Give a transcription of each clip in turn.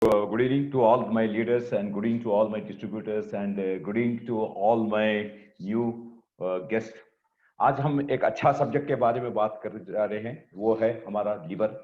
Good evening to all my leaders and good evening to all my distributors and good evening to all my new guests. आज हम एक अच्छा subject के बारे में बात कर जा रहे हैं, वो है हमारा लिवर।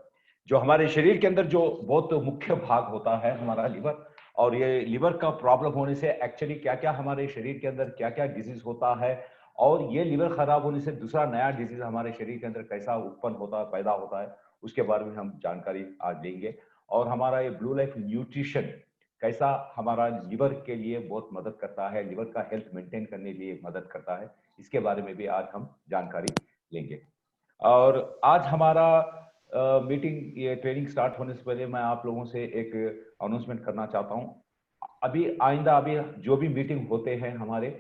जो हमारे शरीर के अंदर जो बहुत मुख्य भाग होता है हमारा लिवर, और ये लिवर का प्रॉब्लम होने से एक्चुअली क्या क्या हमारे शरीर के अंदर क्या क्या डिजीज होता है, और ये लिवर खराब होने से दूसरा नया डिजीज हमारे शरीर के अंदर कैसा उत्पन्न होता है, पैदा होता है, उसके बारे में हम जानकारी आज लेंगे। और हमारा ये ब्लू लाइफ न्यूट्रिशन कैसा हमारा लिवर के लिए बहुत मदद करता है, लिवर का हेल्थ मेंटेन करने के लिए मदद करता है, इसके बारे में भी आज हम जानकारी लेंगे। और आज हमारा मीटिंग, ये ट्रेनिंग स्टार्ट होने से पहले मैं आप लोगों से एक अनाउंसमेंट करना चाहता हूं। अभी आइंदा अभी जो भी मीटिंग होते हैं हमारे,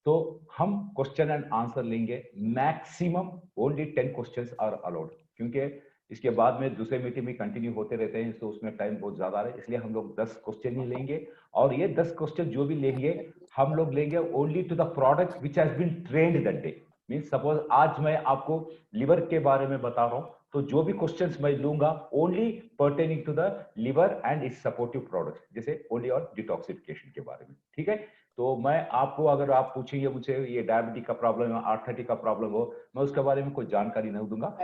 तो हम क्वेश्चन एंड आंसर लेंगे। Maximum only 10 questions are allowed, क्योंकि इसके बाद में दूसरे मीटिंग में कंटिन्यू होते रहते हैं, तो उसमें टाइम बहुत ज्यादा है, इसलिए हम लोग 10 क्वेश्चन ही लेंगे। और ये 10 क्वेश्चन जो भी लेंगे, हम लोग लेंगे only to the product which has been trained that day. Mean suppose आज मैं आपको लिवर के बारे में बता रहा हूं, तो जो भी क्वेश्चंस मैं लूंगा only pertaining to the liver and its supportive products, जैसे ओनली और डिटॉक्सिफिकेशन के बारे में, ठीक है। तो मैं आपको, अगर आप पूछेंगे मुझसे ये डायबिटीज का प्रॉब्लम है, आर्थराइटिस का प्रॉब्लम हो, मैं उसके बारे में कोई जानकारी नहीं दूंगा।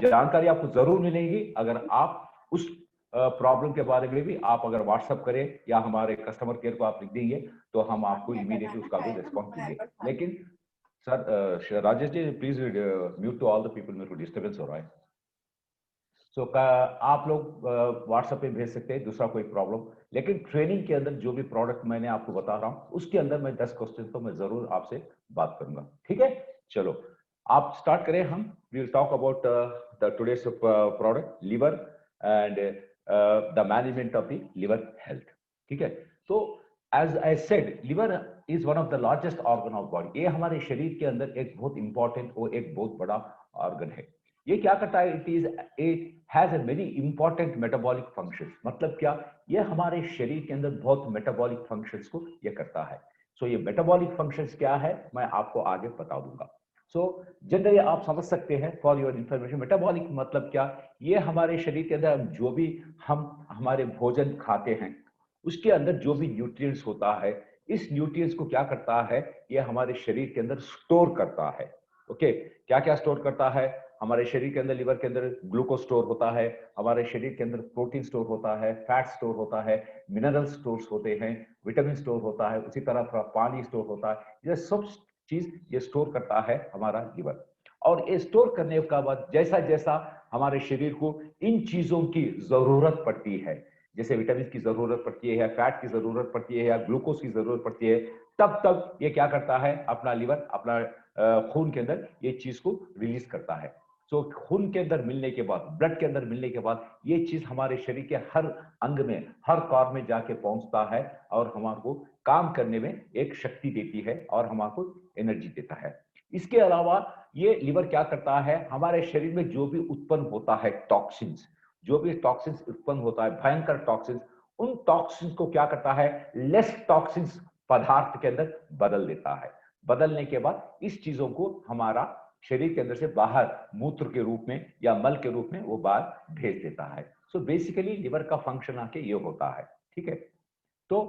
जानकारी आपको जरूर मिलेगी अगर आप उस प्रॉब्लम के बारे में भी आप अगर व्हाट्सअप करें या हमारे कस्टमर केयर को आप लिख देंगे, तो हम आपको इमीडिएटली उसका भी रिस्पॉन्स देंगे। लेकिन sir Rajesh ji, please mute to all the people, मेरे को डिस्टर्बेंस हो रहा है। सो आप लोग व्हाट्सएप पे भेज सकते हैं, दूसरा कोई प्रॉब्लम। लेकिन ट्रेनिंग के अंदर जो भी प्रोडक्ट मैंने आपको बता रहा हूं, उसके अंदर मैं 10 क्वेश्चन तो मैं जरूर आपसे बात करूंगा, ठीक है। चलो आप स्टार्ट करें। हम will talk about the today's product liver and the management of the liver health, ठीक है। तो as I said, liver is one of the largest organ of body. ये हमारे शरीर के अंदर एक बहुत इंपॉर्टेंट और एक बहुत बड़ा ऑर्गन है। ये क्या करता है? It has a very important metabolic functions. मतलब क्या? ये हमारे शरीर के अंदर बहुत मेटाबॉलिक फंक्शंस को ये करता है। सो ये मेटाबॉलिक फंक्शंस क्या है, मैं आपको आगे बता दूंगा। सो जनरली आप समझ सकते हैं, फॉर योर इंफॉर्मेशन, मेटाबॉलिक मतलब क्या? ये हमारे शरीर के अंदर जो भी हम हमारे भोजन खाते हैं, उसके अंदर जो भी न्यूट्रिएंट्स होता है, इस न्यूट्रिएंट्स को क्या करता है? ये हमारे शरीर के अंदर स्टोर करता है। ओके, क्या क्या स्टोर करता है? हमारे शरीर के अंदर, लिवर के अंदर ग्लूकोज स्टोर होता है, हमारे शरीर के अंदर प्रोटीन स्टोर होता है, फैट स्टोर होता है, मिनरल स्टोर्स होते हैं, विटामिन स्टोर होता है, उसी तरह पानी स्टोर होता है। ये सब चीज ये स्टोर करता है हमारा लिवर। और ये स्टोर करने के बाद जैसा जैसा हमारे शरीर को इन चीजों की जरूरत पड़ती है, जैसे विटामिन की जरूरत पड़ती है, फैट की जरूरत पड़ती है, या ग्लूकोज की जरूरत पड़ती है, तब तब ये क्या करता है? अपना लिवर अपना खून के अंदर ये चीज को रिलीज करता है। सो खून के अंदर मिलने के बाद, ब्लड के अंदर मिलने के बाद, ये चीज हमारे शरीर के हर अंग में, हर कॉर्ड में जाके पहुंचता है, और हमारे काम करने में एक शक्ति देती है और हमारे एनर्जी देता है। इसके अलावा ये लिवर क्या करता है? हमारे शरीर में जो भी उत्पन्न होता है टॉक्सिन्स, जो भी टॉक्सिन्स उत्पन्न होता है, भयंकर टॉक्सिन्स, उन टॉक्सिन्स को क्या करता है? लेस टॉक्सिन्स पदार्थ के अंदर बदल देता है। बदलने के बाद इस चीजों को हमारा शरीर के अंदर से बाहर मूत्र के रूप में या मल के रूप में वो बाहर भेज देता है। सो बेसिकली लिवर का फंक्शन आके ये होता है, ठीक है। तो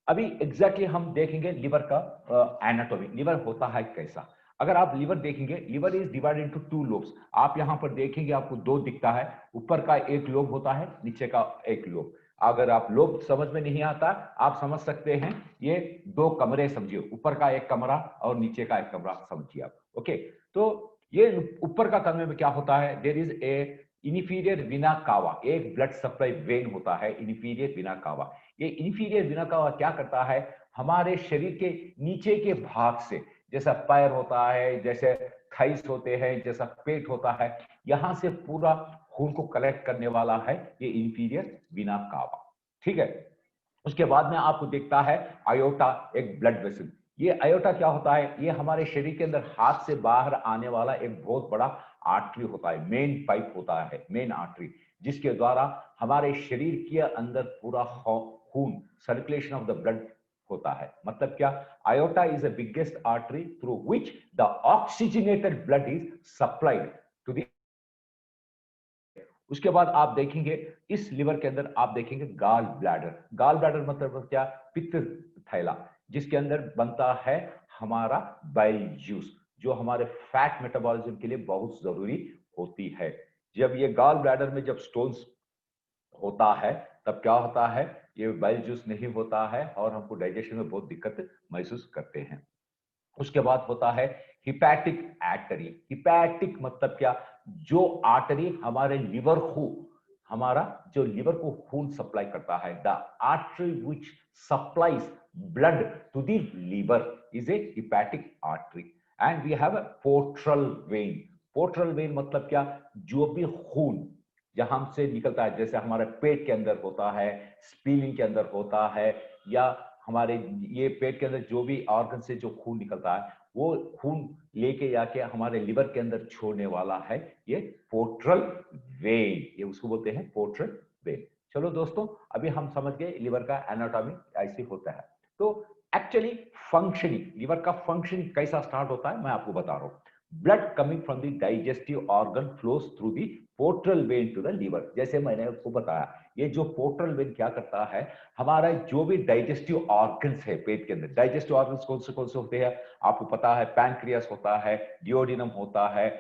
अभी एग्जैक्टली हम देखेंगे लिवर का एनाटॉमी, लिवर होता है कैसा। अगर आप लिवर देखेंगे, liver is divided into 2 lobes. आप यहां पर देखेंगे, आपको 2 दिखता है, ऊपर का एक लोब होता है, नीचे का एक लोब। अगर आप लोब समझ में नहीं आता, आप समझ सकते हैं ये 2 कमरे समझिए, ऊपर का एक कमरा और नीचे का एक कमरा समझिए आप। ओके, तो ये ऊपर का कमरे में क्या होता है? देयर इज ए इन्फीरियर विना कावा, एक ब्लड सप्लाई वेन होता है, इन्फीरियर विना कावा। ये इन्फीरियर विना कावा क्या करता है? हमारे शरीर के नीचे के भाग से, जैसा पैर होता है, जैसे थाइस होते हैं, जैसा पेट होता है, यहां से पूरा खून को कलेक्ट करने वाला है ये इंफीरियर विना कावा, ठीक है। उसके बाद में आपको दिखता है आयोटा, एक ब्लड वेसल। ये आयोटा क्या होता है? ये हमारे शरीर के अंदर हाथ से बाहर आने वाला एक बहुत बड़ा आर्टरी होता है, मेन पाइप होता है, मेन आर्टरी, जिसके द्वारा हमारे शरीर के अंदर पूरा खून, सर्कुलेशन ऑफ द ब्लड होता है। मतलब क्या? Aorta is the biggest artery through which the oxygenated blood is supplied to the उसके बाद आप देखेंगे इस लिवर के अंदर आप देखेंगे गाल ब्लैडर। गाल ब्लैडर मतलब क्या? पित्त थैला, जिसके अंदर बनता है हमारा बाइल जूस, जो हमारे फैट मेटाबॉलिज्म के लिए बहुत जरूरी होती है। जब ये गाल ब्लैडर में जब स्टोन्स होता है तब क्या होता है, ये बाइल जूस नहीं होता है और हमको डाइजेशन में बहुत दिक्कत महसूस करते हैं। उसके बाद होता है हिपैटिक आर्टरी। हिपैटिक मतलब क्या? जो आर्टरी हमारे लिवर को, हमारा जो लिवर को खून सप्लाई करता है, the artery which supplies blood to the liver is a hepatic artery. And we have a portal vein. Portal vein मतलब क्या? जो भी खून जहां से निकलता है, जैसे हमारे पेट के अंदर होता है, स्प्लीन के अंदर होता है, या हमारे ये पेट के अंदर जो भी ऑर्गन से जो खून निकलता है, वो खून लेके जाके हमारे लिवर के अंदर छोड़ने वाला है ये पोर्टल वेन। ये उसको बोलते हैं पोर्टल वेन। चलो दोस्तों, अभी हम समझ गए लिवर का एनाटॉमी ऐसे होता है। तो एक्चुअली फंक्शनिंग, लिवर का फंक्शनिंग कैसा स्टार्ट होता है मैं आपको बता रहा हूं। Blood coming from the digestive organ flows through the portal vein to the liver. जैसे मैंने आपको बताया, ये जो पोर्टल वेन क्या करता है, हमारा जो भी डाइजेस्टिव ऑर्गन्स है पेट के अंदर, डाइजेस्टिव ऑर्गन्स कौन से होते हैं आपको पता है? पैनक्रियास होता है, डिओडिनम होता है,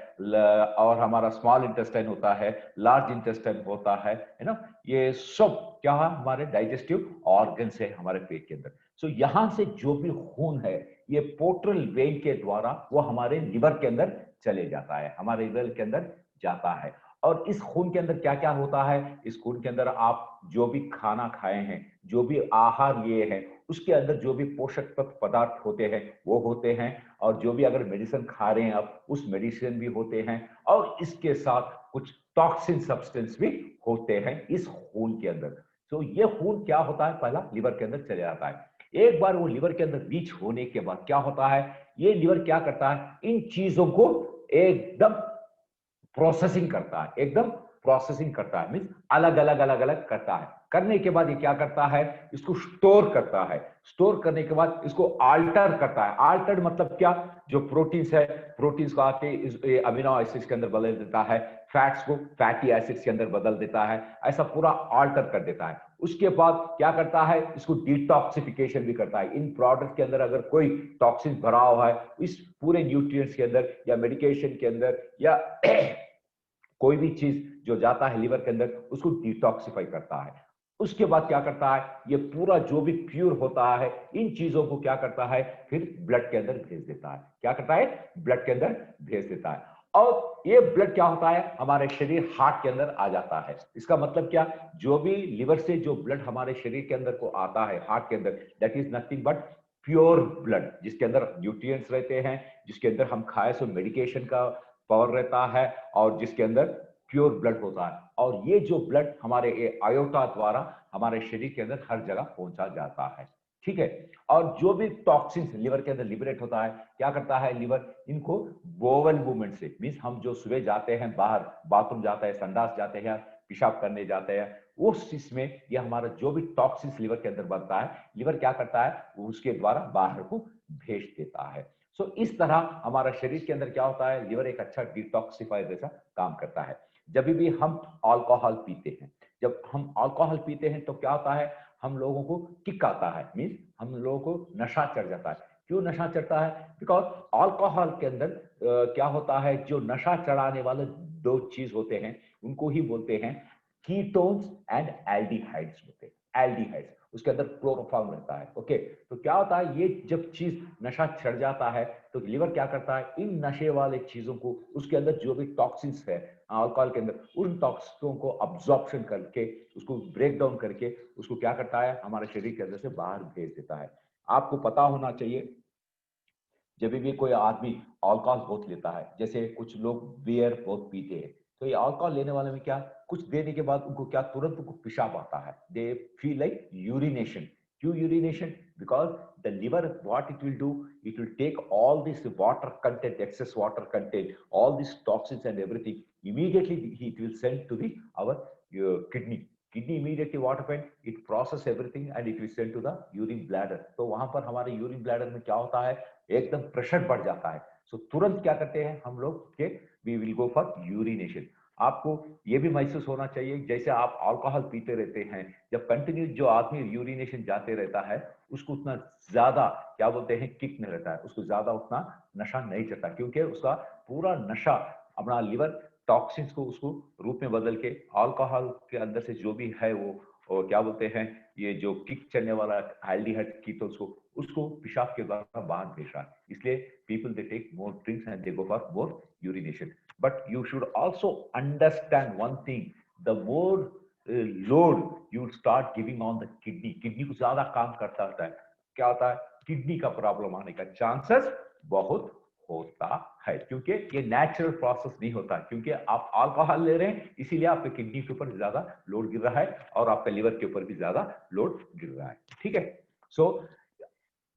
और हमारा स्मॉल इंटेस्टाइन होता है, लार्ज इंटेस्टाइन होता है ना। ये सब क्या है? हमारे डाइजेस्टिव ऑर्गन्स है हमारे पेट के अंदर। सो यहां से जो भी खून है, ये पोर्टल वेन के द्वारा वो हमारे लिवर के अंदर चले जाता है, हमारे लिवर के अंदर जाता है। और इस खून के अंदर क्या क्या होता है? इस खून के अंदर आप जो भी खाना खाए हैं, जो भी आहार लिए हैं, उसके अंदर जो भी पोषक तत्व पदार्थ होते हैं वो होते हैं। और जो भी अगर मेडिसिन खा रहे हैं आप, उस मेडिसिन भी होते हैं। और इसके साथ कुछ टॉक्सिन सब्सटेंस भी होते हैं इस खून के अंदर। तो ये खून क्या होता है? पहला लिवर के अंदर चले जाता है। एक बार वो लिवर के अंदर रीच होने के बाद क्या होता है, ये लिवर क्या करता है? इन चीजों को एकदम प्रोसेसिंग करता है, एकदम प्रोसेसिंग करता है, मींस अलग अलग करता है। करने के बाद ये क्या करता है? इसको स्टोर करता है। स्टोर करने के बाद इसको आल्टर करता है। आल्टर मतलब क्या? जो प्रोटीन्स है, प्रोटीन्स को आके इस अमीनो एसिड्स के अंदर बदल देता है, फैट्स को फैटी एसिड्स के अंदर बदल देता है, ऐसा पूरा आल्टर कर देता है। उसके बाद क्या करता है? इसको डिटॉक्सिफिकेशन भी करता है। इन प्रोडक्ट के अंदर अगर कोई टॉक्सिन भरा हुआ है, इस पूरे न्यूट्रिएंट्स के अंदर या मेडिकेशन के अंदर या कोई भी चीज जो जाता है लिवर के अंदर, उसको डिटॉक्सिफाई करता है। उसके बाद क्या करता है? ये पूरा जो भी प्योर होता है, इन चीजों को क्या करता है? फिर ब्लड के अंदर भेज देता है। क्या करता है? ब्लड के अंदर भेज देता है। और ये ब्लड क्या होता है? हमारे शरीर हार्ट के अंदर आ जाता है। इसका मतलब क्या? जो भी लिवर से जो ब्लड हमारे शरीर के अंदर को आता है हार्ट के अंदर, that is nothing but pure blood, जिसके अंदर न्यूट्रिएंट्स रहते हैं, जिसके अंदर हम खाए सो मेडिकेशन का पावर रहता है, और जिसके अंदर प्योर ब्लड होता है। और ये जो ब्लड हमारे आयोटा द्वारा हमारे शरीर के अंदर हर जगह पहुंचा जाता है। ठीक है। और जो भी टॉक्सिन्स लिवर के अंदर लिबरेट होता है, क्या करता है लिवर? इनको बोवल मूवमेंट से, मीन्स हम जो सुबह जाते हैं बाहर, बाथरूम जाते हैं, संडास जाते हैं, पेशाब करने जाते हैं, उस चीज में ये हमारा जो भी टॉक्सिन्स लिवर के अंदर बनता है, लिवर क्या करता है? उसके द्वारा बाहर को भेज देता है। सो इस तरह हमारा शरीर के अंदर क्या होता है? लिवर एक अच्छा डिटॉक्सिफायर जैसा काम करता है। जब भी हम अल्कोहल पीते हैं, जब हम अल्कोहल पीते हैं तो क्या होता है? हम लोगों को किक आता है, मीन्स हम लोगों को नशा चढ़ जाता है। क्यों नशा चढ़ता है? बिकॉज अल्कोहल के अंदर क्या होता है? जो नशा चढ़ाने वाले दो चीज होते हैं, उनको ही बोलते हैं कीटोन्स एंड एल्डिहाइड्स होते हैं। एल्डिहाइड्स, उसके अंदर क्लोरोफॉर्म रहता है। ओके, तो क्या होता है? ये जब चीज नशा चढ़ जाता है तो लिवर क्या करता है? इन नशे वाले चीजों को, उसके अंदर जो भी टॉक्सिन्स है अल्कोहल के अंदर, उन टॉक्सिनों को अब्जॉर्प्शन करके, उसको ब्रेक डाउन करके, उसको क्या करता है? हमारे शरीर के अंदर से बाहर भेज देता है। आपको पता होना चाहिए, जब भी कोई आदमी अल्कोहल बहुत लेता है, जैसे कुछ लोग बियर बहुत पीते हैं, तो ये अल्कोहल लेने वाले में क्या, कुछ देने के बाद उनको क्या, तुरंत उनको पेशाब आता है, दे फील लाइक यूरिनेशन। क्यों urination? Because the liver what it will do, it will take all this water content, excess water content, all these toxins and everything, immediately it will send to the our kidney. Kidney immediately what happened, it process everything and it will send to the urine bladder. तो वहां पर हमारे urine bladder में क्या होता है? एकदम pressure बढ़ जाता है। सो तुरंत क्या करते हैं हम लोग के, we will go for urination. आपको ये भी महसूस होना चाहिए जैसे आप अल्कोहल पीते रहते हैं, जब कंटिन्यू जो आदमी यूरिनेशन जाते रहता है उसको उतना ज्यादा क्या बोलते हैं किक नहीं रहता है, उसको ज्यादा उतना नशा नहीं चढ़ता, क्योंकि उसका पूरा नशा अपना लिवर टॉक्सिन्स को उसको रूप में बदल के अल्कोहल के अंदर से जो भी है वो क्या बोलते हैं ये जो किक चढ़ने वाला एल्डिहाइड कीटोन्स को उसको पेशाब के द्वारा बाहर भेज रहा है। इसलिए people they take more drinks and they go for more urination. But you should also understand one thing: the more load you start giving on the kidney को ज्यादा काम करता होता है, क्या होता है किडनी का प्रॉब्लम आने का चांसेस बहुत होता है, क्योंकि ये नेचुरल प्रोसेस नहीं होता, क्योंकि आप अल्कोहल ले रहे हैं इसीलिए आपके किडनी के ऊपर ज्यादा लोड गिर रहा है और आपके लिवर के ऊपर भी ज्यादा लोड गिर रहा है। ठीक है, सो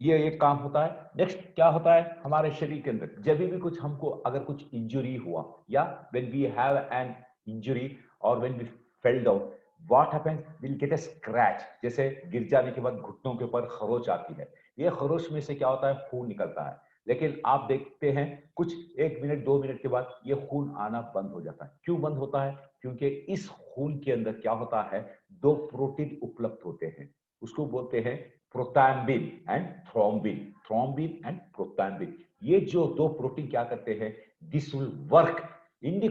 ये एक काम होता है। नेक्स्ट क्या होता है हमारे शरीर के अंदर, जब भी कुछ हमको अगर कुछ इंजरी हुआ या when we have an injury और when we fell down, what happens, will get a scratch, जैसे गिर जाने के बाद घुटनों के ऊपर खरोच आती है, ये खरोच में से क्या होता है खून निकलता है, लेकिन आप देखते हैं कुछ 1 मिनट 2 मिनट के बाद ये खून आना बंद हो जाता है। क्यों बंद होता है? क्योंकि इस खून के अंदर क्या होता है, दो प्रोटीन उपलब्ध होते हैं, उसको बोलते हैं prothrombin and thrombin, thrombin and prothrombin. ये जो दो प्रोटीन क्या करते हैं, this will work in the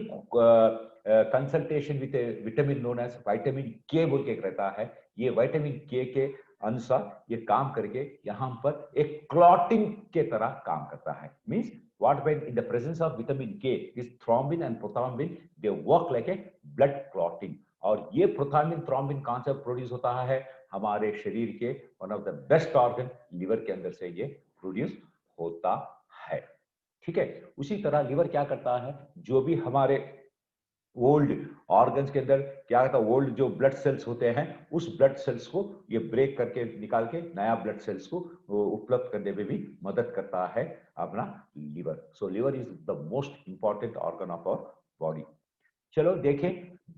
consultation with vitamin known as vitamin K बोल के रहता है, ये विटामिन के अनुसार ये काम करके यहाँ पर एक क्लॉटिंग के तरह काम करता है। Means what when in the presence of vitamin K, this thrombin and prothrombin they work like a blood clotting, और ये प्रोथाम्बिन थ्रोम्बिन कहां से प्रोड्यूस होता है, हमारे शरीर के one of the best organ liver के अंदर से ये प्रोड्यूस होता है। ठीक है, उसी तरह लिवर क्या करता है, जो भी हमारे ओल्ड ऑर्गन्स के अंदर क्या होता है, ओल्ड जो ब्लड सेल्स होते हैं उस ब्लड सेल्स को ये ब्रेक करके निकाल के नया ब्लड सेल्स को उपलब्ध करने में भी मदद करता है अपना liver. So liver is the most important organ of our body. चलो देखें,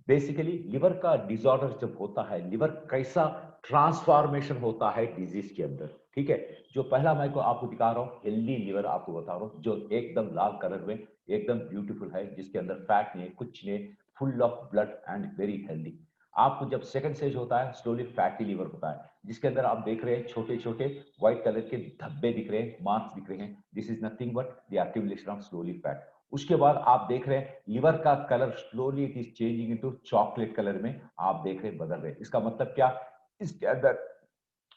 बेसिकली लिवर का डिसऑर्डर जब होता है, लिवर कैसा ट्रांसफॉर्मेशन होता है डिजीज के अंदर। ठीक है, जो पहला मैं को आपको दिखा रहा हूँ हेल्दी लिवर आपको बता रहा हूँ, जो एकदम लाल कलर में एकदम ब्यूटीफुल है, जिसके अंदर फैट नहीं है कुछ नहीं, full of blood and very healthy. आपको जब सेकंड स्टेज होता है स्लोली फैटी लिवर होता है, जिसके अंदर आप देख रहे हैं छोटे छोटे व्हाइट कलर के धब्बे दिख रहे हैं, मार्क्स दिख रहे हैं, this is nothing but the activation of slowly fat. उसके बाद आप देख रहे हैं लिवर का colour slowly it is changing into chocolate colour में, आप देख रहे हैं बदल रहे हैं। इसका मतलब क्या, इसके अंदर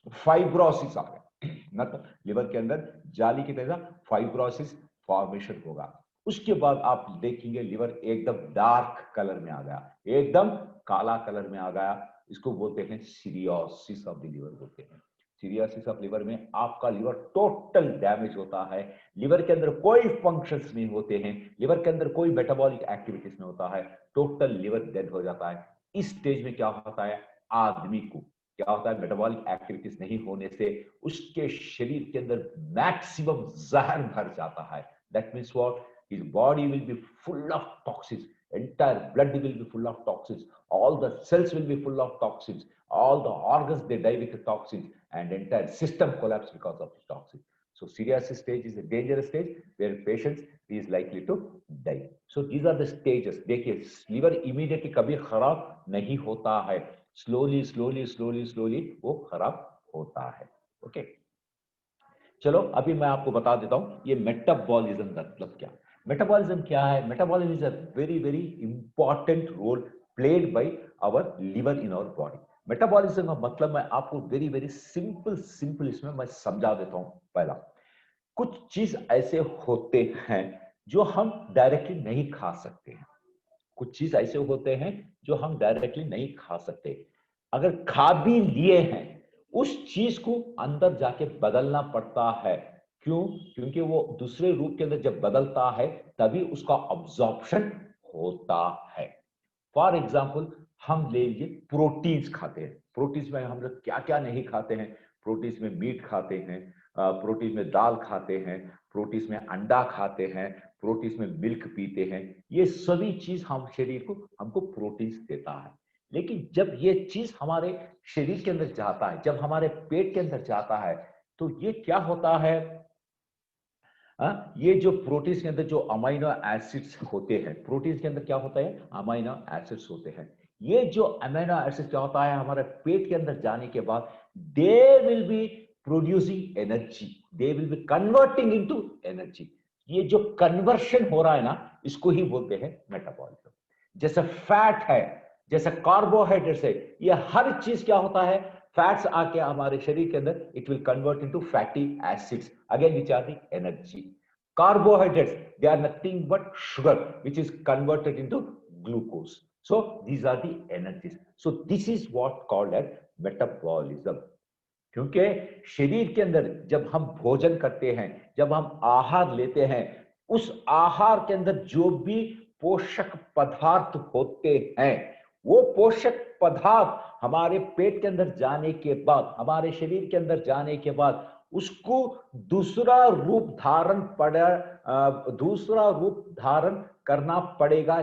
फाइब्रोसिस आ गया, मतलब लिवर के अंदर जाली की तरह फाइब्रोसिस फॉर्मेशन होगा। उसके बाद आप देखेंगे लिवर एकदम डार्क कलर में आ गया, एकदम काला कलर में आ गया, इसको बोलते हैं सीरियोसिस ऑफ द लिवर बोलते हैं। सीरियोसिस ऑफ लिवर में आपका लिवर टोटल डैमेज होता है, लिवर के अंदर कोई फंक्शंस नहीं होते हैं, लिवर के अंदर कोई मेटाबॉलिक एक्टिविटीज नहीं होता है, टोटल लिवर डेड हो जाता है। इस स्टेज में क्या होता है, आदमी को क्या होता है, मेटाबॉलिक एक्टिविटीज नहीं होने से उसके शरीर के अंदर मैक्सिमम जहर भर जाता है। That means what, his body will be full of toxins, entire blood will be full of toxins, all the cells will be full of toxins, all the organs they die with the toxins, and entire system collapse because of the toxins. So serious stage is a dangerous stage where patient is likely to die. So these are the stages. देखिए liver immediately कभी खराब नहीं होता है, slowly slowly slowly slowly वो खराब होता है। ओके, चलो अभी मैं आपको बता देता हूं ये मेटाबॉलिज्म का मतलब क्या। मेटाबॉलिज्म क्या है, metabolism is a very very important role played by our liver in our body. Metabolism का मतलब मैं आपको वेरी वेरी सिंपल सिंपल इसमें मैं समझा देता हूं। पहला, कुछ चीज ऐसे होते हैं जो हम डायरेक्टली नहीं खा सकते हैं, कुछ चीज ऐसे होते हैं जो हम डायरेक्टली नहीं खा सकते, अगर खा भी लिए हैं उस चीज को अंदर जाके बदलना पड़ता है। क्यों? क्योंकि वो दूसरे रूप के अंदर जब बदलता है तभी उसका अब्जॉर्प्शन होता है। फॉर एग्जाम्पल हम ले लीजिए प्रोटीन्स खाते हैं, प्रोटीन्स में हम लोग क्या क्या नहीं खाते हैं, प्रोटीन्स में मीट खाते हैं, प्रोटीन में दाल खाते हैं, प्रोटीन्स में अंडा खाते हैं, प्रोटीन्स में मिल्क पीते हैं, ये सभी चीज हम शरीर को हमको प्रोटीन्स देता है। लेकिन जब ये चीज हमारे शरीर के अंदर जाता है, जब हमारे पेट के अंदर जाता है, तो ये क्या होता है, ये जो प्रोटीन के अंदर जो अमाइनो एसिड्स होते हैं, प्रोटीन के अंदर क्या होता है, अमाइनो एसिड्स होते हैं। ये जो अमाइनो एसिड क्या होता है, हमारे पेट के अंदर जाने के बाद they will be producing energy, they will be converting into energy. ये जो कन्वर्शन हो रहा है ना, इसको ही बोलते हैं मेटाबॉलिज्म। जैसे फैट है, जैसे कार्बोहाइड्रेट्स है, ये हर चीज क्या होता है, फैट्स आके हमारे शरीर के अंदर it will convert into fatty acids, again which are the energy. Carbohydrates, they are nothing but sugar which is converted into glucose. So these are the energies. So this is what called as metabolism. क्योंकि शरीर के अंदर जब हम भोजन करते हैं, जब हम आहार लेते हैं, उस आहार के अंदर जो भी पोषक पदार्थ होते हैं, वो पोषक पदार्थ हमारे पेट के अंदर जाने के बाद, हमारे शरीर के अंदर जाने के बाद उसको दूसरा रूप धारण करना पड़ेगा,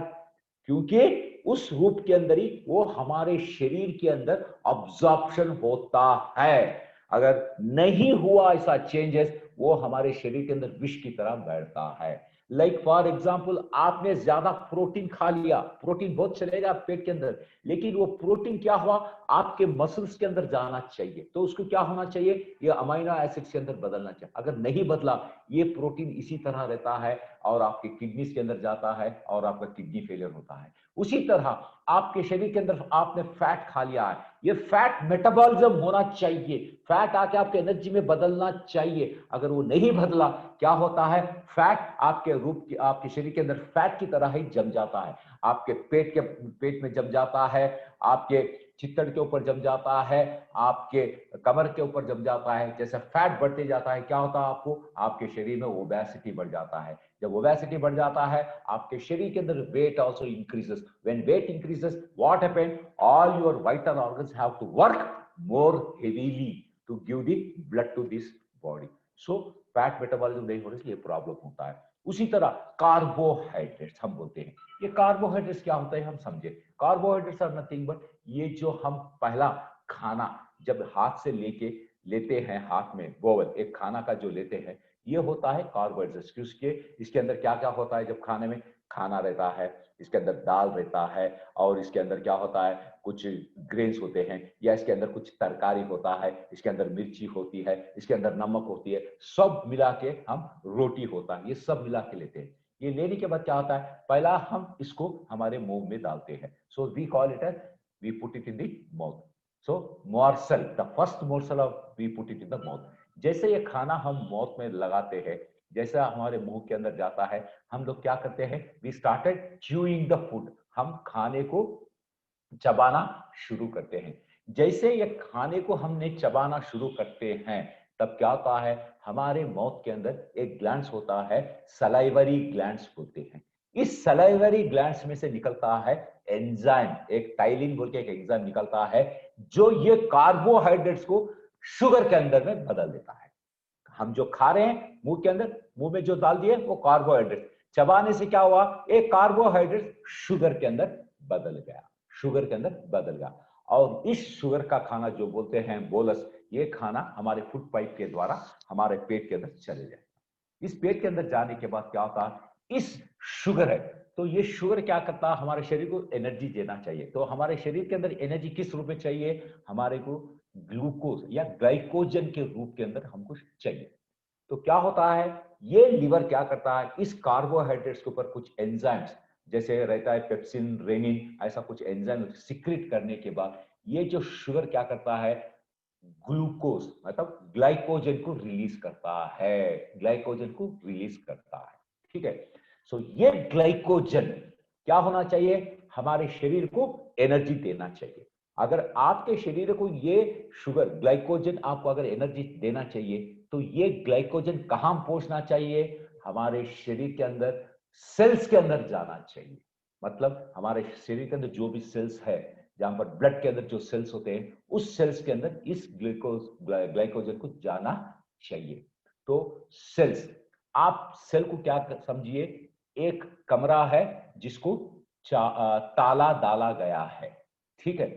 क्योंकि उस रूप के अंदर ही वो हमारे शरीर के अंदर अब्जॉर्प्शन होता है। अगर नहीं हुआ ऐसा चेंजेस, वो हमारे शरीर के अंदर विष की तरह बैठता है। लाइक फॉर एग्जाम्पल, आपने ज्यादा प्रोटीन खा लिया, प्रोटीन बहुत चलेगा पेट के अंदर, लेकिन वो प्रोटीन क्या हुआ, आपके मसल्स के अंदर जाना चाहिए, तो उसको क्या होना चाहिए, ये अमाइनो एसिड्स के अंदर बदलना चाहिए। अगर नहीं बदला, ये प्रोटीन इसी तरह रहता है और आपके किडनीज के अंदर जाता है और आपका किडनी फेलियर होता है। उसी तरह आपके शरीर के अंदर आपने फैट खा लिया है, ये फैट मेटाबॉलिज्म होना चाहिए, फैट आके आपके एनर्जी में बदलना चाहिए। अगर वो नहीं बदला, क्या होता है, फैट आपके रूप की, आपके शरीर के अंदर फैट की तरह ही जम जाता है, आपके पेट में जम जाता है, आपके चित्तड़ के ऊपर जम जाता है, आपके कमर के ऊपर जम जाता है। जैसे फैट बढ़ते जाता है, क्या होता है आपको, आपके शरीर में ओबेसिटी बढ़ जाता है। जब ओबेसिटी बढ़ जाता है, आपके शरीर के अंदर weight also increases. When weight increases, what happened, all your vital organs have to work more heavily to give the blood to this body. So fat metabolism नहीं होने से ये प्रॉब्लम होता है। उसी तरह कार्बोहाइड्रेट्स हम बोलते हैं, ये कार्बोहाइड्रेट्स क्या होता है हम समझे। कार्बोहाइड्रेट्स आर नथिंग बट ये जो हम पहला खाना जब हाथ से लेते हैं, हाथ में बोवल एक खाना का जो लेते हैं, ये होता है कार्बोहाइड्रेट्स। क्योंकि इसके अंदर क्या क्या होता है, जब खाने में खाना रहता है, इसके अंदर दाल रहता है, और इसके अंदर क्या होता है, कुछ ग्रेन्स होते हैं, या इसके अंदर कुछ तरकारी होता है, इसके अंदर मिर्ची होती है, इसके अंदर नमक होती है, सब मिला के हम रोटी होता है, ये सब मिला के लेते हैं। ये लेने के बाद क्या होता है, पहला हम इसको हमारे मुंह में डालते हैं। So we call it as, we put it in the mouth. So morsel, the first morsel of we put it in the mouth. जैसे ये खाना हम माउथ में लगाते हैं, जैसा हमारे मुंह के अंदर जाता है, हम लोग क्या करते हैं, we started chewing the food, हम खाने को चबाना शुरू करते हैं। जैसे ये खाने को हमने चबाना शुरू करते हैं, तब क्या होता है, हमारे माउथ के अंदर एक ग्लैंड्स होता है, सलाइवरी ग्लैंड्स बोलते हैं। इस सलाइवरी ग्लैंड्स में से निकलता है एंजाइम, एक टाइलिन बोल के एक एंजाइम निकलता है, जो ये कार्बोहाइड्रेट्स को शुगर के अंदर में बदल देता है। हम जो खा रहे हैं मुंह के अंदर, मुंह में जो डाल दिए वो कार्बोहाइड्रेट, चबाने से क्या हुआ, एक कार्बोहाइड्रेट शुगर के अंदर बदल गया, शुगर के अंदर बदल गया। और इस शुगर का खाना जो बोलते हैं बोलस, ये खाना हमारे फूड पाइप के द्वारा हमारे पेट के अंदर चले जाए। इस पेट के अंदर जाने के बाद क्या होता है, इस शुगर है, तो ये शुगर क्या करता है, हमारे शरीर को एनर्जी देना चाहिए। तो हमारे शरीर के अंदर एनर्जी किस रूप में चाहिए, हमारे को ग्लूकोज या ग्लाइकोजन के रूप के अंदर हमको चाहिए। तो क्या होता है, ये लीवर क्या करता है, इस कार्बोहाइड्रेट्स के ऊपर कुछ एंजाइम्स, जैसे रहता है पेप्सिन, रेनिन, ऐसा कुछ एंजाइम सिक्रेट करने के बाद ये जो शुगर क्या करता है, ग्लूकोज मतलब ग्लाइकोजन को रिलीज करता है, ग्लाइकोजन को रिलीज करता है। ठीक है, सो ये ग्लाइकोजन क्या होना चाहिए, हमारे शरीर को एनर्जी देना चाहिए। अगर आपके शरीर को ये शुगर ग्लाइकोजन आपको अगर एनर्जी देना चाहिए, तो ये ग्लाइकोजन कहां पहुंचना चाहिए, हमारे शरीर के अंदर सेल्स के अंदर जाना चाहिए। मतलब हमारे शरीर के अंदर जो भी सेल्स है, जहां पर ब्लड के अंदर जो सेल्स होते हैं, उस सेल्स के अंदर इस ग्लाइकोजन को जाना चाहिए। तो सेल्स, आप सेल को क्या समझिए, एक कमरा है जिसको ताला डाला गया है। ठीक है,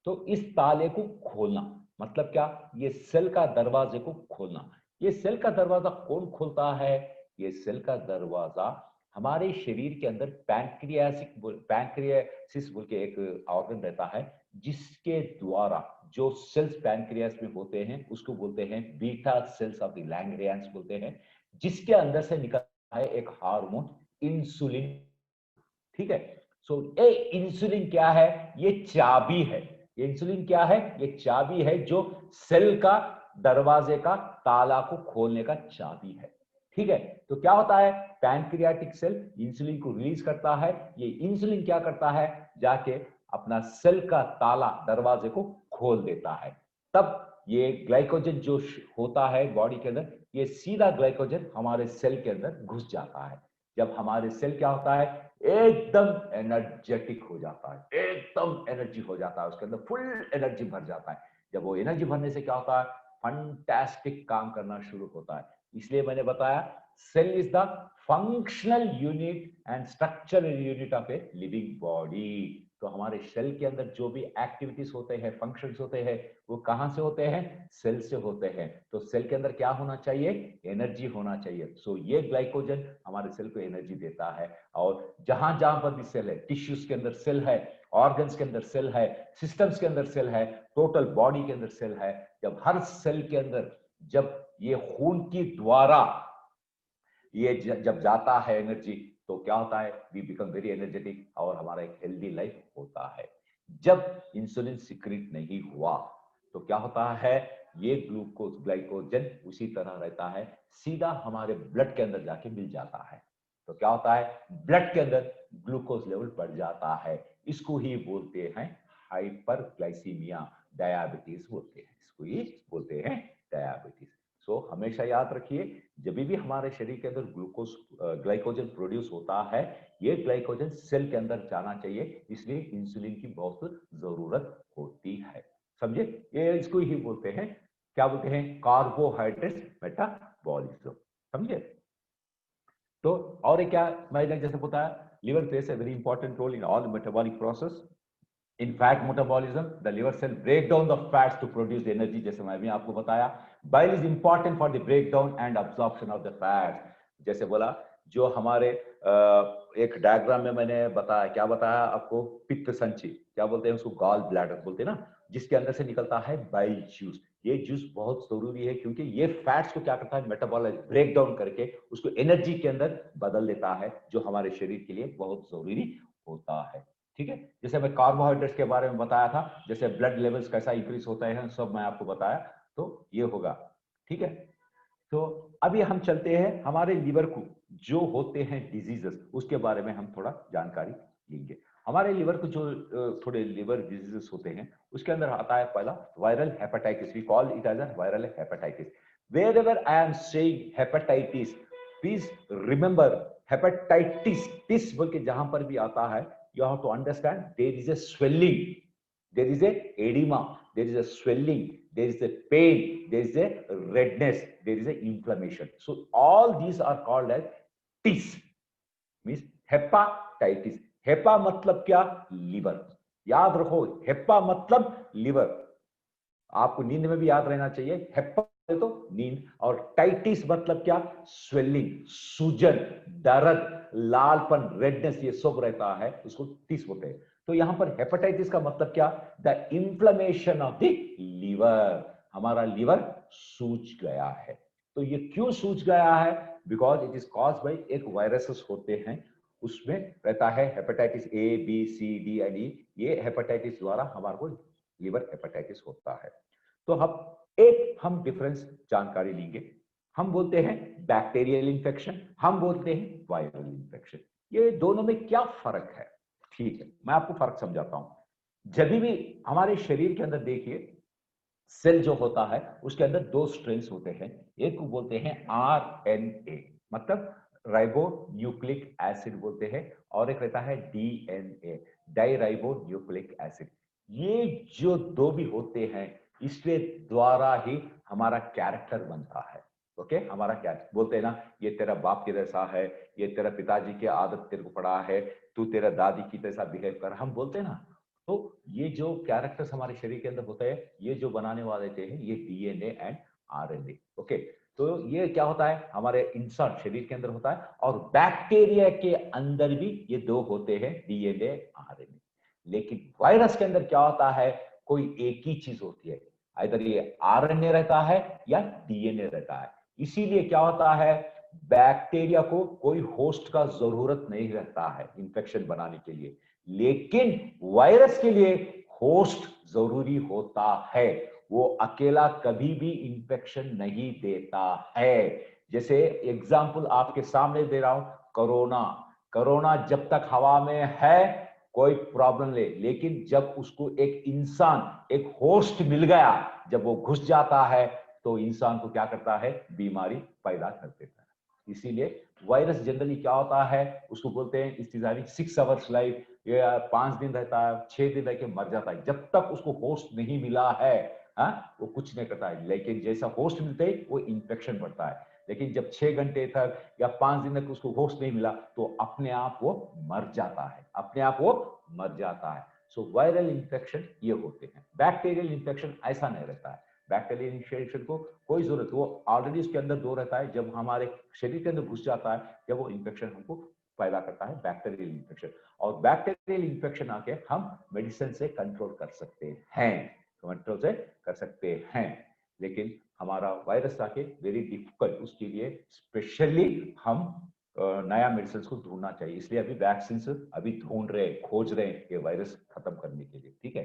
तो इस ताले को खोलना मतलब क्या, ये सेल का दरवाजे को खोलना। ये सेल का दरवाजा कौन खोलता है, ये सेल का दरवाजा हमारे शरीर के अंदर पैंक्रियासिस बोल के एक ऑर्गन रहता है, जिसके द्वारा जो सेल्स पैंक्रियास में होते हैं उसको बोलते हैं बीटा सेल्स ऑफ द लैंग्रेंस बोलते हैं, जिसके अंदर से निकलता है एक हार्मोन इंसुलिन। ठीक है। सो ये इंसुलिन क्या है? ये चाबी है। ये इंसुलिन क्या है? ये चाबी है जो सेल का दरवाजे का ताला को खोलने का चाबी है। ठीक है। तो क्या होता है, पैंक्रियाटिक सेल इंसुलिन को रिलीज करता है। ये इंसुलिन क्या करता है, जाके अपना सेल का ताला दरवाजे को खोल देता है। तब ये ग्लाइकोजन जो होता है बॉडी के अंदर, ये सीधा ग्लाइकोजन हमारे सेल के अंदर घुस जाता है। जब हमारे सेल क्या होता है, एकदम एनर्जेटिक हो जाता है, एकदम एनर्जी हो जाता है, उसके अंदर फुल एनर्जी भर जाता है। जब वो एनर्जी भरने से क्या होता है, फंटास्टिक काम करना शुरू होता है। इसलिए मैंने बताया cell is the functional unit and structural unit of a living body. तो हमारे सेल के अंदर जो भी एक्टिविटीज होते हैं, फंक्शंस होते हैं, वो कहां से होते हैं, सेल से होते हैं। तो सेल के अंदर क्या होना चाहिए, एनर्जी होना चाहिए। सो ये ग्लाइकोजन हमारे सेल को एनर्जी देता है। और जहां जहां पर भी सेल है, टिश्यूज के अंदर सेल है, ऑर्गन्स के अंदर सेल है, सिस्टम्स के अंदर सेल है, टोटल बॉडी के अंदर सेल है, जब हर सेल के अंदर जब ये खून की द्वारा ये जब जाता है एनर्जी, तो क्या होता है, वी बिकम वेरी एनर्जेटिक और हमारा एक हेल्दी लाइफ होता है। जब इंसुलिन सिक्रीट नहीं हुआ तो क्या होता है, ये ग्लूकोज ग्लाइकोजन उसी तरह रहता है, सीधा हमारे ब्लड के अंदर जाके मिल जाता है। तो क्या होता है, ब्लड के अंदर ग्लूकोज लेवल बढ़ जाता है। इसको ही बोलते हैं हाइपरग्लाइसीमिया, डायबिटीज बोलते हैं, इसको ही बोलते हैं डायबिटीज। सो हमेशा याद रखिए, जब भी हमारे शरीर के अंदर ग्लूकोज ग्लाइकोजन प्रोड्यूस होता है, ये ग्लाइकोजन सेल के अंदर जाना चाहिए, इसलिए इंसुलिन की बहुत जरूरत होती है। समझे? ये इसको ही बोलते हैं, क्या बोलते हैं, कार्बोहाइड्रेट मेटाबॉलिज्म। समझे? तो और क्या, मैंने जैसे बताया, liver plays a very important role in all metabolic process. In fat metabolism, the liver cell break down the fats to produce energy, जैसे मैं भी आपको बताया। Bile is important for the breakdown and absorption of the fats। जैसे बोला, जो हमारे एक डायग्राम में मैंने बताया, क्या बताया आपको, पित्त संची, क्या बोलते हैं उसको, गॉल ब्लैडर बोलते हैं ना, जिसके अंदर से निकलता है बाइल जूस। ये जूस बहुत जरूरी है, क्योंकि ये फैट्स को क्या करता है, मेटाबॉलाइज, ब्रेक डाउन करके उसको एनर्जी के अंदर बदल देता है, जो हमारे शरीर के लिए बहुत जरूरी होता है। ठीक है। जैसे मैं कार्बोहाइड्रेट्स के बारे में बताया था, जैसे ब्लड लेवल्स कैसा इंक्रीज होता है, सब मैं आपको बताया, तो ये होगा। ठीक है। तो अभी हम चलते हैं हमारे लिवर को जो होते हैं डिजीजेस, उसके बारे में हम थोड़ा जानकारी लेंगे। हमारे लिवर को जो थोड़े लिवर डिजीजेस होते हैं, उसके अंदर आता है पहला viral hepatitis. We call it as a viral hepatitis. Wherever I am saying hepatitis, please remember hepatitis, टिस बोल के जहां पर भी आता है, you have to understand there is a swelling, there is a edema, there is a swelling, there is a pain, there is a redness, there is a inflammation. So all these are called as tis, means hepatitis। HEPA मतलब क्या, liver. याद रखो, HEPA मतलब liver. आपको नींद में भी याद रहना चाहिए, हेपा तो नींद, और टाइटिस मतलब क्या, स्वेलिंग, सूजन, दर्द, लालपन, रेडनेस, ये सब रहता है, उसको टिस बोलते हैं। तो यहां पर हेपेटाइटिस का मतलब क्या, the inflammation of the liver. हमारा लीवर सूज गया है। तो ये क्यों सूज गया है, because it is cause by एक वायरसेस होते हैं, उसमें रहता है hepatitis A B C D and E. ये हेपेटाइटिस द्वारा हमारे को लिवर हेपेटाइटिस होता है। तो हम डिफरेंस जानकारी लेंगे। हम बोलते हैं बैक्टीरियल इंफेक्शन, हम बोलते हैं वायरल इंफेक्शन। ये दोनों में क्या फर्क है? ठीक है, मैं आपको फर्क समझाता हूं। जब भी हमारे शरीर के अंदर देखिए, सेल जो होता है उसके अंदर दो स्ट्रेन्स होते हैं। एक को बोलते हैं आरएनए, मतलब राइबो न्यूक्लिक एसिड बोलते हैं, और एक रहता है DNA, deoxyribonucleic acid. ये जो दो भी होते हैं, इसके द्वारा ही हमारा कैरेक्टर बनता है। ओके, हमारा क्या बोलते हैं ना, ये तेरा बाप के जैसा है, ये तेरा पिताजी की आदत तेरे को पड़ा है, तू तेरा दादी की जैसा बिहेव कर, हम बोलते हैं ना। तो ये जो कैरेक्टर्स हमारे शरीर के अंदर होते हैं, ये जो बनाने वाले थे, ये डीएनए एंड आरएनए। ओके, तो ये क्या होता है, हमारे इंसान शरीर के अंदर होता है, और बैक्टीरिया के अंदर भी ये दो होते हैं, डीएनए आरएनए। लेकिन वायरस के अंदर क्या होता है, कोई एक ही चीज होती है, इधर ये आरएनए रहता है या डीएनए रहता है। इसीलिए क्या होता है, बैक्टीरिया को कोई होस्ट का जरूरत नहीं रहता है इन्फेक्शन बनाने के लिए, लेकिन वायरस के लिए होस्ट जरूरी होता है। वो अकेला कभी भी इंफेक्शन नहीं देता है। जैसे एग्जाम्पल आपके सामने दे रहा हूं, कोरोना। कोरोना जब तक हवा में है कोई प्रॉब्लम नहीं, लेकिन जब उसको एक इंसान, एक होस्ट मिल गया, जब वो घुस जाता है तो इंसान को क्या करता है, बीमारी पैदा कर देता है। इसीलिए वायरस जनरली क्या होता है, उसको बोलते हैं इस 6 आवर्स लाइफ, या 5 दिन रहता है, 6 दिन रह के मर जाता है। जब तक उसको होस्ट नहीं मिला है, वो कुछ नहीं करता है। लेकिन जैसा होस्ट मिलते ही वो इंफेक्शन बढ़ता है। लेकिन जब 6 घंटे तक या 5 दिन तक उसको होस्ट नहीं मिला तो अपने आप वो मर जाता है, अपने आप वो मर जाता है। सो वायरल इंफेक्शन ये होते हैं। बैक्टीरियल इंफेक्शन ऐसा नहीं रहता है। बैक्टीरियल इन्फेक्शन को कोई जरूरत, वो ऑलरेडी उसके अंदर दो रहता है, जब हमारे शरीर के अंदर घुस जाता है जब वो इंफेक्शन हमको पैदा करता है, बैक्टीरियल इंफेक्शन। और बैक्टीरियल इंफेक्शन आके हम मेडिसिन से कंट्रोल कर सकते हैं, कंट्रोल से कर सकते हैं। लेकिन हमारा वायरस आके वेरी डिफिकल्ट, उसके लिए स्पेशली हम नया मेडिसिन को ढूंढना चाहिए। इसलिए अभी वैक्सीन अभी ढूंढ रहे, खोज रहे हैं ये वायरस खत्म करने के लिए, ठीक है।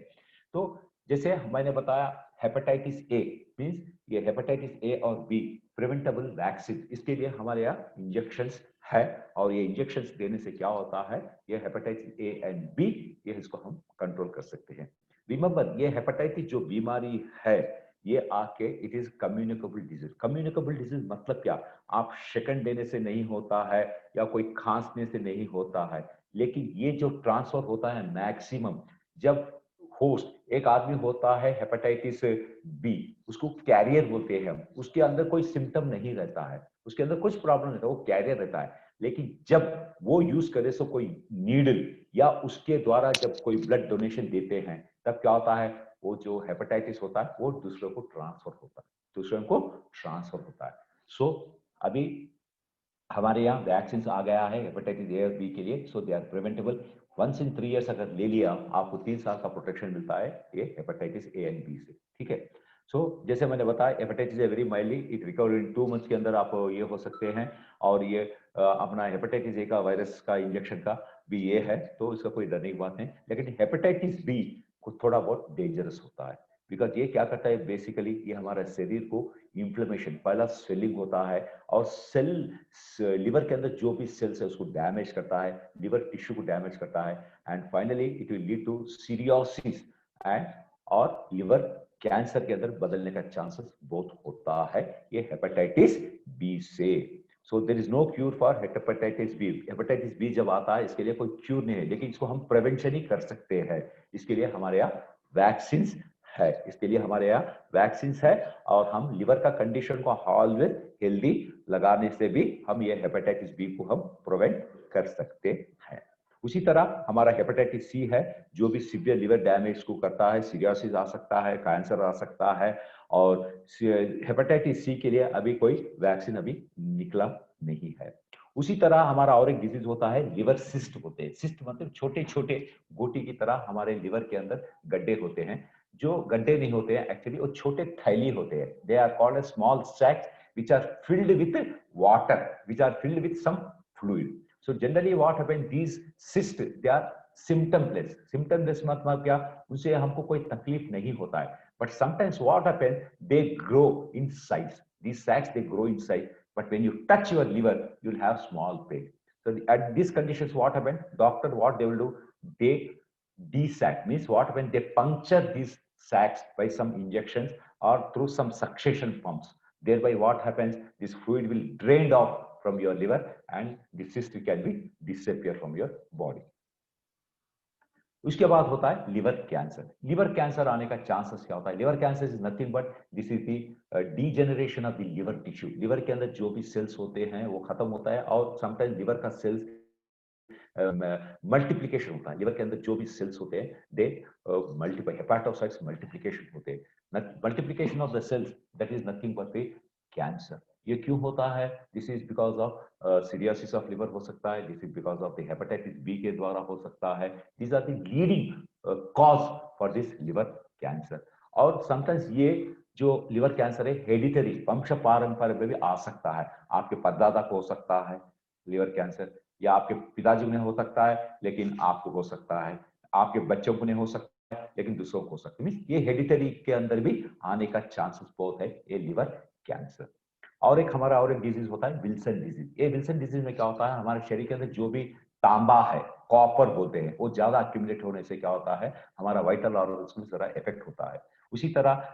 तो जैसे मैंने बताया, हेपेटाइटिस ए मींस ये हेपेटाइटिस ए और बी प्रिवेंटेबल वैक्सीन, इसके लिए हमारे यहाँ इंजेक्शंस है। और ये इंजेक्शंस देने से क्या होता है, ये हेपेटाइटिस ए एंड बी, ये इसको हम कंट्रोल कर सकते हैं। रिमेंबर, ये हेपेटाइटिस जो बीमारी है ये आके it is communicable disease. Communicable disease मतलब क्या, आप सेकंड देने से नहीं होता है या कोई खांसने से नहीं होता है, लेकिन ये जो ट्रांसफर होता है मैक्सिमम जब होस्ट, एक आदमी होता है हेपेटाइटिस बी, उसको कैरियर बोलते हैं हम, उसके अंदर कोई सिम्टम नहीं रहता है, उसके अंदर कुछ प्रॉब्लम नहीं रहता, वो कैरियर रहता है। लेकिन जब वो यूज करे सो कोई नीडल या उसके द्वारा जब कोई ब्लड डोनेशन देते हैं, तब क्या होता है, वो जो हेपेटाइटिस होता है वो दूसरों को ट्रांसफर होता है, दूसरों को ट्रांसफर होता है। सो अभी हमारे यहाँ वैक्सीन आ गया है हेपेटाइटिस ए और बी के लिए, सो they are preventable. 1 in 3 years अगर ले लिया आपको 3 साल का प्रोटेक्शन मिलता है ये हेपेटाइटिस ए एंड बी से, ठीक है। सो जैसे मैंने बताया, hepatitis a very mildly, it recover in 2 months के अंदर आप ये हो सकते हैं। और ये अपना हेपेटाइटिस ए का वायरस का इंजेक्शन का भी ये है, तो इसका कोई डरने की बात नहीं। लेकिन हेपेटाइटिस बी को थोड़ा बहुत डेंजरस होता है, बिकॉज ये क्या करता है, बेसिकली ये हमारे शरीर को इंफ्लेमेशन, पहला स्वेलिंग होता है, और सेल, लिवर के अंदर जो भी सेल्स है उसको डैमेज करता है, लिवर टिश्यू को डैमेज करता है, and finally it will lead to cirrhosis and और लिवर कैंसर के अंदर बदलने का चांसेस बहुत होता है ये हेपेटाइटिस बी से। So there is no cure for hepatitis B. Hepatitis B जब आता है इसके लिए कोई क्यूर नहीं है, लेकिन इसको हम प्रिवेंशन ही कर सकते हैं। इसके लिए हमारे यहाँ वैक्सीन है, इसके लिए हमारे यहाँ वैक्सीन है, और हम लिवर का कंडीशन को ऑलवेज हेल्दी लगाने से भी हम ये हेपेटाइटिस बी को हम प्रिवेंट कर सकते हैं। उसी तरह हमारा हेपेटाइटिस सी है, जो भी सीवियर लिवर डैमेज को करता है, सीरियोसिस आ सकता है, कैंसर आ सकता है। और हेपेटाइटिस सी के लिए अभी कोई वैक्सीन अभी निकला नहीं है। उसी तरह हमारा और एक डिजीज होता है, लिवर सिस्ट होते हैं। सिस्ट मतलब छोटे छोटे गोटी की तरह हमारे लिवर के अंदर गड्ढे होते हैं, जो गड्ढे नहीं होते हैं एक्चुअली, वो छोटे थैली होते हैं। They are called as small sacs which are filled with water, which are filled with some fluid. So generally what happens, these cysts, they are symptomless. Symptomless मतलब क्या, उनसे हमको कोई तकलीफ नहीं होता है, but sometimes what happens, they grow in size. These sacs, they grow in size, but when you touch your liver you'll have small pain. So at these conditions what happens, doctor what they will do, they desac, means what, when they puncture these sacs by some injections or through some suction pumps, thereby what happens, this fluid will drain off from your liver and the cyst can be disappear from your body. उसके बाद होता है liver cancer. Liver cancer आने का chances क्या होता है, liver cancer is nothing but this is the degeneration of the liver tissue. Liver के अंदर जो भी सेल्स होते हैं वो खत्म होता है, और समटाइम्स लिवर का सेल्स मल्टीप्लीकेशन होता है। लिवर के अंदर जो भी सेल्स होते हैं दे मल्टीप्लाई, हेपाटोसाइट्स मल्टीप्लीकेशन होते हैं। Multiplication of the cells, that is nothing but the cancer. ये क्यों होता है? This is because of cirrhosis of liver हो सकता है, this is because of the hepatitis B के द्वारा हो सकता है। These are the leading cause for this liver cancer. और समटाइम्स ये जो लिवर कैंसर है हेरिडिटरी, वंश पारंपर्य में भी आ सकता है। आपके परदादा को हो सकता है लिवर कैंसर, या आपके पिताजी में हो सकता है लेकिन आपको हो सकता है, आपके बच्चों को नहीं हो सकता है लेकिन दूसरों को हो सकता है। मीन्स ये हेरिडिटरी के अंदर भी आने का चांसेस बहुत है ये लिवर कैंसर। और एक हमारा और एक डिजीज होता है विल्सन डिजीज। ये विल्सन डिजीज में क्या होता है, हमारे शरीर के अंदर जो भी तांबा है, कॉपर बोलते हैं, वो ज्यादा एक्यूमुलेट होने से क्या होता है, हमारा वाइटल ऑर्गन्स में जरा इफेक्ट होता है। उसी तरह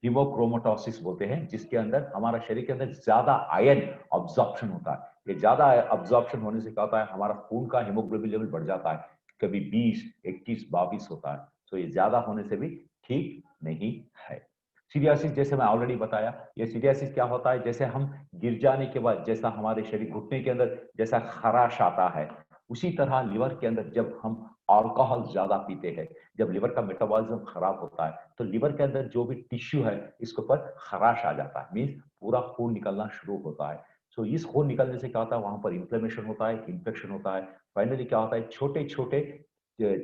हीमोक्रोमेटोसिस बोलते हैं, जिसके अंदर हमारा शरीर के अंदर ज्यादा आयन ऑब्जॉर्प्शन होता है। ये ज्यादा ऑब्जॉर्प्शन होने से क्या होता है, हमारा खून का हीमोग्लोबिन लेवल बढ़ जाता है, कभी 20, 21, 22 होता है। तो ये ज्यादा होने से भी ठीक नहीं है। सीरियासिस जैसे मैं ऑलरेडी बताया, ये सीरियासिस क्या होता है, जैसे हम गिर जाने के बाद जैसा हमारे शरीर घुटने के अंदर जैसा खराश आता है, उसी तरह लिवर के अंदर जब हम अल्कोहल ज्यादा पीते हैं, जब लिवर का मेटाबॉलिज्म खराब होता है, तो लिवर के अंदर जो भी टिश्यू है इसके ऊपर खराश आ जाता है, मीन्स पूरा खून निकलना शुरू होता है। सो इस खून निकलने से क्या होता है, वहां पर इन्फ्लेमेशन होता है, इन्फेक्शन होता है। फाइनली क्या होता है, छोटे छोटे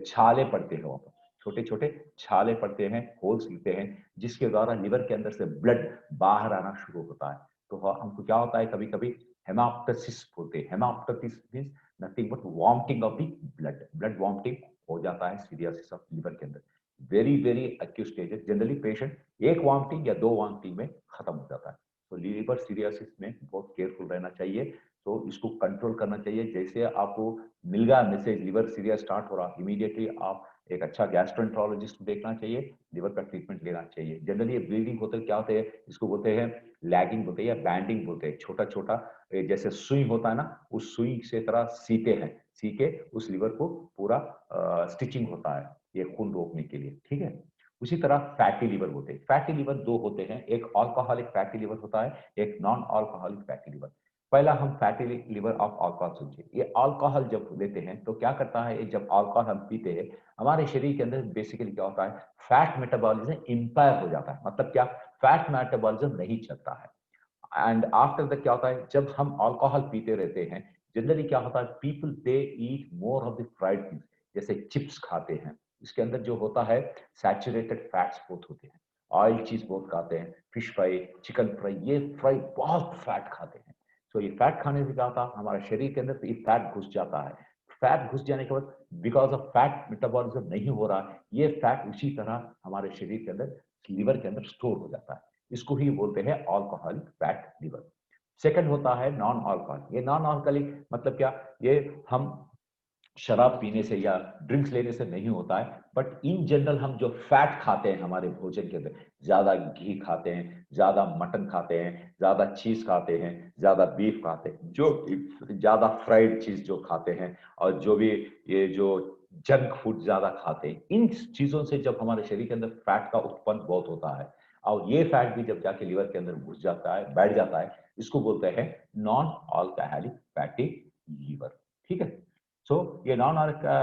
छाले पड़ते हैं, वहां पर छोटे छोटे छाले पड़ते हैं, होल्स दिखते हैं, जिसके द्वारा लिवर के अंदर से ब्लड बाहर आना शुरू होता है। तो हमको क्या होता है, कभी कभी हेमाप्टसिस बोलते हैं। Haemoptysis means nothing but vomiting of the blood, blood vomiting हो जाता है सीरियोसिस ऑफ लिवर के अंदर। Very very acute stage, generally patient एक वॉमिटिंग या 2 वॉमिटिंग में खत्म हो जाता है। तो लिवर सीरियोसिस में बहुत केयरफुल रहना चाहिए, तो इसको कंट्रोल करना चाहिए। जैसे आपको मिल गया मैसेज लिवर सीरियस स्टार्ट हो रहा, इमीडिएटली आप एक अच्छा गैस्ट्रोएंटरोलॉजिस्ट को देखना चाहिए, लिवर का ट्रीटमेंट लेना चाहिए। जनरली ये ब्लीडिंग होते क्या होते हैं, इसको बोलते हैं लैगिंग बोलते हैं या बैंडिंग बोलते हैं। छोटा छोटा जैसे सुई होता है ना, उस सुई से तरह सीते हैं, सी के उस लिवर को पूरा स्टिचिंग होता है ये खून रोकने के लिए, ठीक है। उसी तरह फैटी लिवर होते हैं। फैटी लिवर दो होते हैं, एक अल्कोहलिक फैटी लिवर होता है, एक नॉन अल्कोहलिक फैटी लिवर। पहला हम फैटी लिवर ऑफ अल्कोहल समझिए। ये अल्कोहल जब लेते हैं तो क्या करता है, जब अल्कोहल हम पीते हैं, हमारे शरीर के अंदर बेसिकली क्या होता है, फैट मेटाबॉलिज्म इंपायर हो जाता है। मतलब क्या, फैट मेटाबॉलिज्म नहीं चलता है। एंड आफ्टर दैट क्या होता है, जब हम अल्कोहल पीते रहते हैं, जनरली क्या होता है, people they eat more of the fried things, जैसे चिप्स खाते हैं, इसके अंदर जो होता है सैचुरेटेड फैट्स बहुत होते हैं। ऑयल चीज बहुत खाते हैं, फिश फ्राई, चिकन फ्राई, ये फ्राई बहुत फैट खाते हैं। तो ये फैट खाने से क्या होता है, हमारे शरीर के अंदर ये फैट घुस जाता है। फैट घुस जाने के बाद बिकॉज ऑफ फैट मेटाबॉलिज्म नहीं हो रहा, ये फैट उसी तरह हमारे शरीर के अंदर लीवर के अंदर स्टोर हो जाता है। इसको ही बोलते हैं अल्कोहलिक फैट लिवर। सेकंड होता है नॉन अल्कोहलिक। ये नॉन अल्कोहलिक मतलब क्या, ये हम शराब पीने से या ड्रिंक्स लेने से नहीं होता है, बट इन जनरल हम जो फैट खाते हैं हमारे भोजन के अंदर, ज्यादा घी खाते हैं, ज्यादा मटन खाते हैं, ज्यादा चीज खाते हैं, ज्यादा बीफ खाते हैं, जो ज्यादा फ्राइड चीज जो खाते हैं, और जो भी ये जो जंक फूड ज्यादा खाते हैं, इन चीजों से जब हमारे शरीर के अंदर फैट का उत्पन्न बहुत होता है, और ये फैट भी जब जाके लिवर के अंदर घुस जाता है, बैठ जाता है, इसको बोलते हैं नॉन अल्कोहलिक फैटी लीवर, ठीक है। सो ये नॉन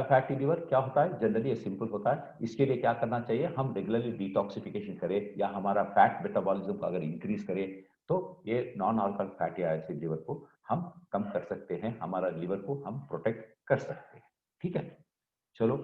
फैटी लिवर क्या होता है, जनरली ये सिंपल होता है। इसके लिए क्या करना चाहिए, हम रेगुलरली डिटॉक्सिफिकेशन करें, या हमारा फैट मेटाबॉलिज्म को अगर इंक्रीज करें, तो ये non alcoholic fatty acid liver को हम कम कर सकते हैं, हमारा लिवर को हम प्रोटेक्ट कर सकते हैं, ठीक है। चलो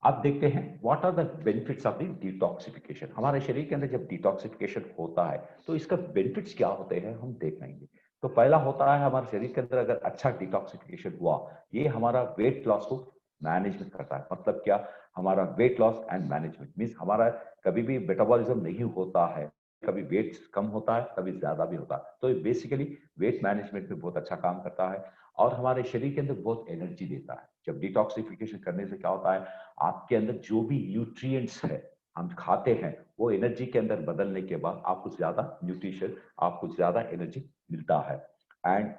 अब देखते हैं what are the benefits of the detoxification. हमारे शरीर के अंदर जब डिटॉक्सिफिकेशन होता है तो इसका बेनिफिट्स क्या होते हैं हम देख लेंगे। तो पहला होता है, हमारे शरीर के अंदर अगर अच्छा डिटॉक्सिफिकेशन हुआ, ये हमारा वेट लॉस को मैनेजमेंट करता है। मतलब क्या, हमारा weight loss and management means हमारा कभी भी मेटाबॉलिज्म नहीं होता है, कभी वेट कम होता है, कभी ज्यादा भी होता है। तो बेसिकली वेट मैनेजमेंट में बहुत अच्छा काम करता है, और हमारे शरीर के अंदर बहुत एनर्जी देता है। जब डिटॉक्सिफिकेशन करने से क्या होता है, आपके अंदर जो भी न्यूट्रिएंट्स है हम खाते हैं, वो एनर्जी के अंदर बदलने के बाद आपको ज्यादा न्यूट्रिशन, आपको ज्यादा एनर्जी मिलता है। And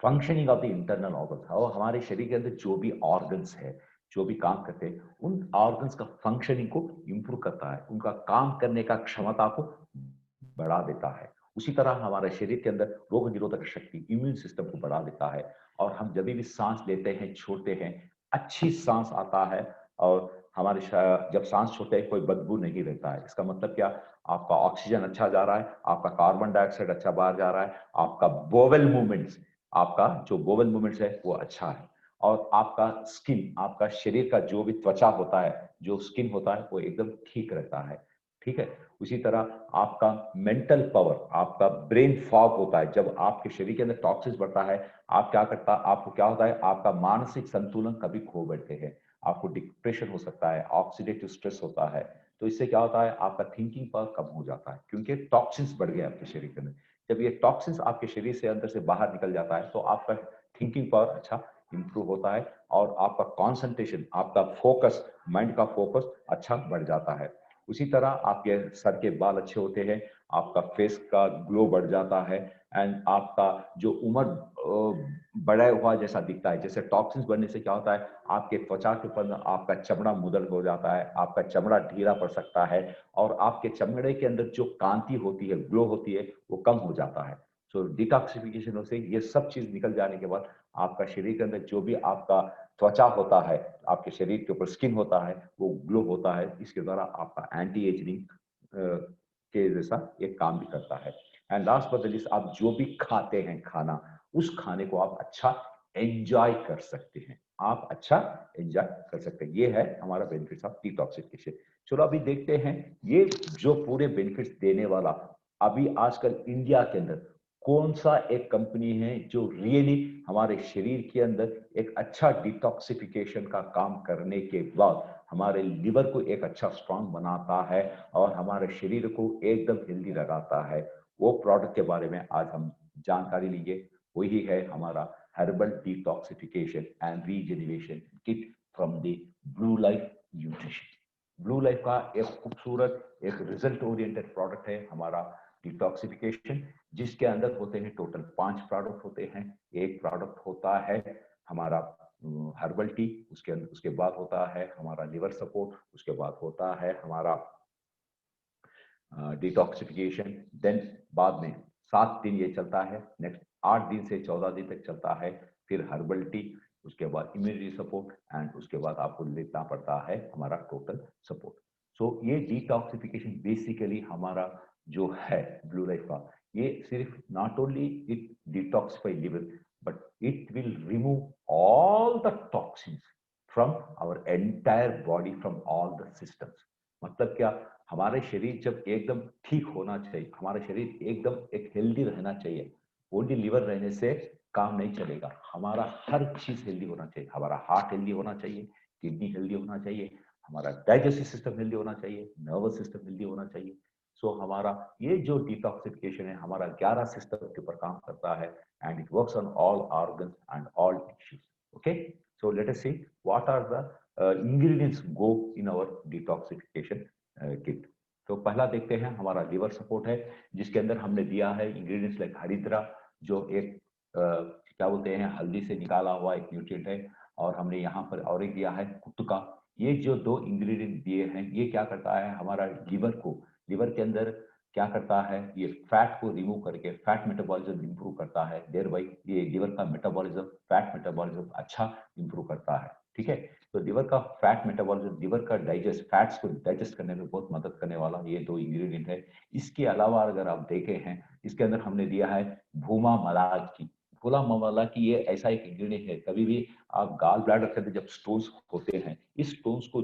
functioning of the internal organs, और हमारे शरीर के अंदर जो भी ऑर्गन्स है, जो भी काम करते हैं, उन ऑर्गन्स का फंक्शनिंग को इंप्रूव करता है, उनका काम करने का क्षमता को बढ़ा देता है। उसी तरह हमारे शरीर के अंदर रोग निरोधक शक्ति, इम्यून सिस्टम को बढ़ा देता है, और हम जब भी सांस लेते हैं, छोड़ते हैं, अच्छी सांस आता है, और हमारे जब सांस छोड़ते हैं कोई बदबू नहीं रहता है। इसका मतलब क्या, आपका ऑक्सीजन अच्छा जा रहा है, आपका कार्बन डाइऑक्साइड अच्छा बाहर जा रहा है, आपका बोवेल मूवमेंट्स, आपका जो बोवेल मूवमेंट्स है वो अच्छा है, और आपका स्किन, आपका शरीर का जो भी त्वचा होता है, जो स्किन होता है, वो एकदम ठीक रहता है। ठीक है। उसी तरह आपका मेंटल पावर, आपका ब्रेन फॉग होता है, जब आपके शरीर के अंदर टॉक्सिन्स बढ़ता है, आप क्या करता, आपको क्या होता है, आपका मानसिक संतुलन कभी खो बैठते हैं, आपको डिप्रेशन हो सकता है, ऑक्सीडेटिव स्ट्रेस होता है। तो इससे क्या होता है, आपका थिंकिंग पावर कम हो जाता है, क्योंकि टॉक्सिन्स बढ़ गए आपके शरीर के अंदर। जब ये टॉक्सिन्स आपके शरीर से अंदर से बाहर निकल जाता है, तो आपका थिंकिंग पावर अच्छा इंप्रूव होता है, और आपका कॉन्सेंट्रेशन, आपका फोकस, माइंड का फोकस अच्छा बढ़ जाता है। उसी तरह आपके सर के बाल अच्छे होते हैं, आपका फेस का ग्लो बढ़ जाता है, एंड आपका जो उम्र बढ़ा हुआ जैसा दिखता है। जैसे टॉक्सिन्स बढ़ने से क्या होता है, आपके त्वचा के ऊपर आपका चमड़ा मुदल हो जाता है, आपका चमड़ा ढीला पड़ सकता है, और आपके चमड़े के अंदर जो कांति होती है, ग्लो होती है, वो कम हो जाता है। सो डिटॉक्सिफिकेशन से ये सब चीज निकल जाने के बाद आपका शरीर के अंदर जो भी आपका त्वचा होता है, आपके शरीर के ऊपर स्किन होता है, वो ग्लो होता है। इसके द्वारा आपका एंटी एजिंग के जैसा एक काम भी करता है। एंड लास्ट बट लीस्ट, आप जो भी खाते हैं खाना, उस खाने को आप अच्छा एंजॉय कर सकते हैं, आप अच्छा एंजॉय कर सकते हैं। ये है हमारा बेनिफिट्स ऑफ डिटॉक्सिफिकेशन। चलो अभी देखते हैं ये जो पूरे बेनिफिट्स देने वाला अभी आजकल इंडिया के अंदर कौन सा एक कंपनी है जो रियली हमारे शरीर के अंदर एक अच्छा डिटॉक्सिफिकेशन का काम करने के बाद हमारे लिवर को एक अच्छा स्ट्रांग बनाता है और हमारे शरीर को एकदम हेल्दी लगाता है। वो प्रोडक्ट के बारे में आज हम जानकारी लेंगे। वही है हमारा herbal detoxification and regeneration kit from the blue life nutrition. Blue life का एक खूबसूरत, एक रिजल्ट ओरिएंटेड प्रोडक्ट है हमारा डिटॉक्सिफिकेशन, जिसके अंदर होते हैं टोटल 5 प्रोडक्ट होते हैं। एक प्रोडक्ट होता है हमारा हर्बल टी, उसके बाद होता है हमारा लिवर सपोर्ट, उसके बाद होता है हमारा डिटॉक्सिफिकेशन। देन बाद में 7 दिन ये चलता है, नेक्स्ट 8 दिन से 14 दिन तक चलता है, फिर हर्बल टी, उसके बाद इम्यूनिटी सपोर्ट, एंड उसके बाद आपको लेना पड़ता है हमारा टोटल सपोर्ट। सो ये डिटॉक्सिफिकेशन बेसिकली हमारा जो है ब्लू लाइफ का, ये सिर्फ not only it detoxify liver, but it will remove all the toxins from our entire body, from all the systems. मतलब क्या, हमारे शरीर जब एकदम ठीक होना चाहिए, हमारा शरीर एकदम एक हेल्दी रहना चाहिए। ओनली लिवर रहने से काम नहीं चलेगा, हमारा हर चीज हेल्दी होना चाहिए। हमारा हार्ट हेल्दी होना चाहिए, किडनी हेल्दी होना चाहिए, हमारा डाइजेस्टिव सिस्टम हेल्दी होना चाहिए, नर्वस सिस्टम हेल्दी होना चाहिए। सो हमारा ये जो डिटॉक्सिफिकेशन है हमारा 11 सिस्टम के ऊपर काम करता है, and it works on all organs and all tissues. Okay, so let us see what are the ingredients go in our detoxification kit. तो पहला देखते हैं हमारा लिवर सपोर्ट है, जिसके अंदर हमने दिया है इंग्रेडिएंट्स लाइक हरिद्रा, जो एक क्या बोलते हैं, हल्दी से निकाला हुआ एक न्यूट्रिएंट है, और हमने यहाँ पर और एक दिया है कुटका। ये जो 2 इंग्रेडिएंट दिए हैं, ये क्या करता है, हमारा लिवर को, लिवर के अंदर क्या करता है, ये फैट को रिमूव करके फैट मेटाबॉलिज्म इंप्रूव करता है। देयर बाई ये लिवर का मेटाबॉलिज्म, फैट मेटाबॉलिज्म अच्छा इंप्रूव करता है। ठीक है। तो लिवर का फैट मेटाबॉलिज्म, लिवर का डाइजेस्ट, फैट्स को डाइजेस्ट करने में बहुत मदद करने वाला ये 2 इंग्रेडिएंट है। इसके अलावा अगर आप देखे हैं, इसके अंदर हमने दिया है भूमा मलाज की। भूला मवाला की ये ऐसा एक इंग्रेडिएंट है, कभी भी आप गाल ब्लैडर के अंदर जब स्टोन्स होते हैं, इस स्टोन्स को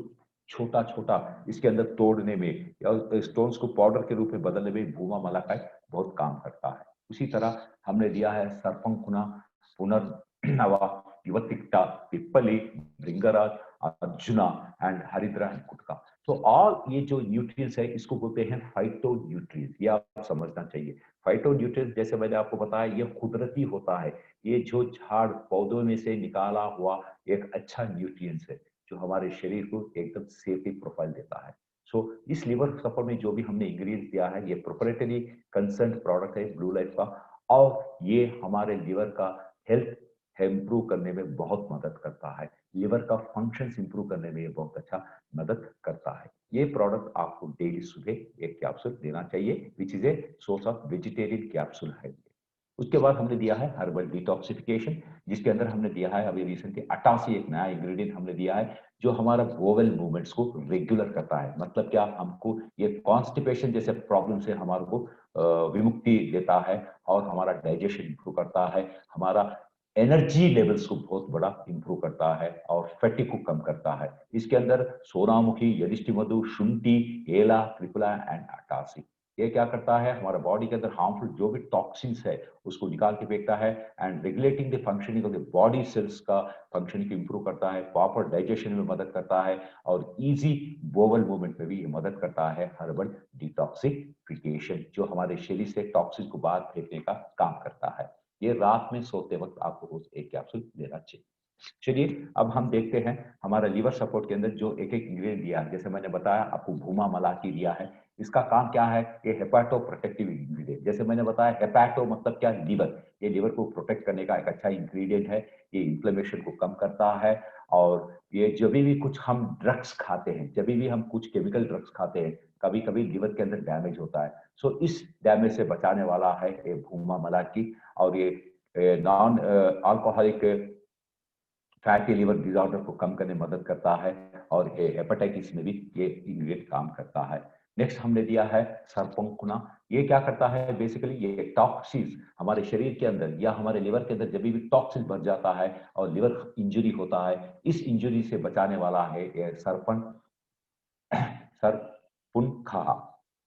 छोटा छोटा इसके अंदर तोड़ने में या स्टोन्स को पाउडर के रूप में बदलने में भूमा मलाकाय बहुत काम करता है। उसी तरह हमने दिया है सर्पंकुना, पुनर्नवा, युवतिक्ता, पिप्पली, भृंगराज, अर्जुना एंड हरिद्रा एंड गुटका। तो ऑल ये जो न्यूट्रिएंट्स है इसको बोलते हैं फाइटो न्यूट्रिएंट्स, ये आप समझना चाहिए। फाइटो न्यूट्रिएंट्स जैसे मैंने आपको बताया ये कुदरती होता है, ये जो झाड़ पौधों में से निकाला हुआ एक अच्छा न्यूट्रिएंट्स है, जो हमारे शरीर को एकदम सेफली प्रोफाइल देता है। सो इस लिवर सपोर्ट में जो भी हमने इंग्रेडिएंट्स दिया है, ये प्रोप्राइटरी कंसर्न प्रोडक्ट है ब्लू लाइफ का, और ये हमारे लिवर का हेल्थ इंप्रूव करने में बहुत मदद करता है, लिवर का फंक्शंस इंप्रूव करने में ये बहुत अच्छा मदद करता है। ये प्रोडक्ट आपको डेली सुबह एक कैप्सूल देना चाहिए, विच is a source of vegetarian capsule है। उसके बाद हमने दिया है हर्बल डिटॉक्सिफिकेशन, जिसके अंदर हमने दिया है अभी रिसेंटली अटासी, एक नया इंग्रेडिएंट हमने दिया है जो हमारा वोवल मूवमेंट्स को रेगुलर करता है। मतलब क्या, हमको ये कॉन्स्टिपेशन जैसे प्रॉब्लम से हमारे को विमुक्ति देता है और हमारा डाइजेशन इंप्रूव करता है, हमारा एनर्जी लेवल्स को बहुत बड़ा इंप्रूव करता है और फैटिक को कम करता है। इसके अंदर सोनामुखी, यदिष्टिमधु, शुंठी, एला, त्रिफला एंड अटासी, ये क्या करता है, हमारा बॉडी के अंदर हार्मफुल जो भी टॉक्सिन्स है उसको निकाल के फेंकता है and regulating the functioning of the body cells का फंक्शनिंग को इंप्रूव करता है, प्रॉपर डाइजेशन में मदद करता है और इजी बोवल मूवमेंट में भी ये मदद करता है। हर्बल डिटॉक्सिफिकेशन जो हमारे शरीर से टॉक्सिन को बाहर फेंकने का काम करता है। ये रात में सोते वक्त आपको रोज एक कैप्सूल लेना चाहिए। चलिए अब हम देखते हैं हमारा लीवर सपोर्ट के अंदर जो एक एक इंग्रेडिएंट दिया है। जैसे मैंने बताया आपको भूमा मलाकी दिया है, इसका काम क्या है, ये हेपाटो प्रोटेक्टिव इंग्रेडिएंट। जैसे मैंने बताया हेपाटो मतलब क्या, लीवर, ये लीवर को प्रोटेक्ट करने का एक अच्छा इंग्रेडिएंट है। ये इन्फ्लेमेशन को कम करता है और ये जब भी कुछ हम ड्रग्स खाते हैं, जब भी हम कुछ केमिकल ड्रग्स खाते हैं, कभी कभी लीवर के अंदर डैमेज होता है। सो इस डैमेज से बचाने वाला है ये भूमा मलाकी। और ये non alcoholic fatty liver disorder को कम करने में मदद करता है और हेपेटाइटिस में भी ये इंग्रेडिएंट काम करता है। नेक्स्ट हमने दिया है सरपंकुना। ये क्या करता है, बेसिकली ये टॉक्सिन्स हमारे शरीर के अंदर या हमारे लिवर के अंदर जब भी टॉक्सिन भर जाता है और लिवर इंजरी होता है, इस इंजरी से बचाने वाला है ये सरपुनखा।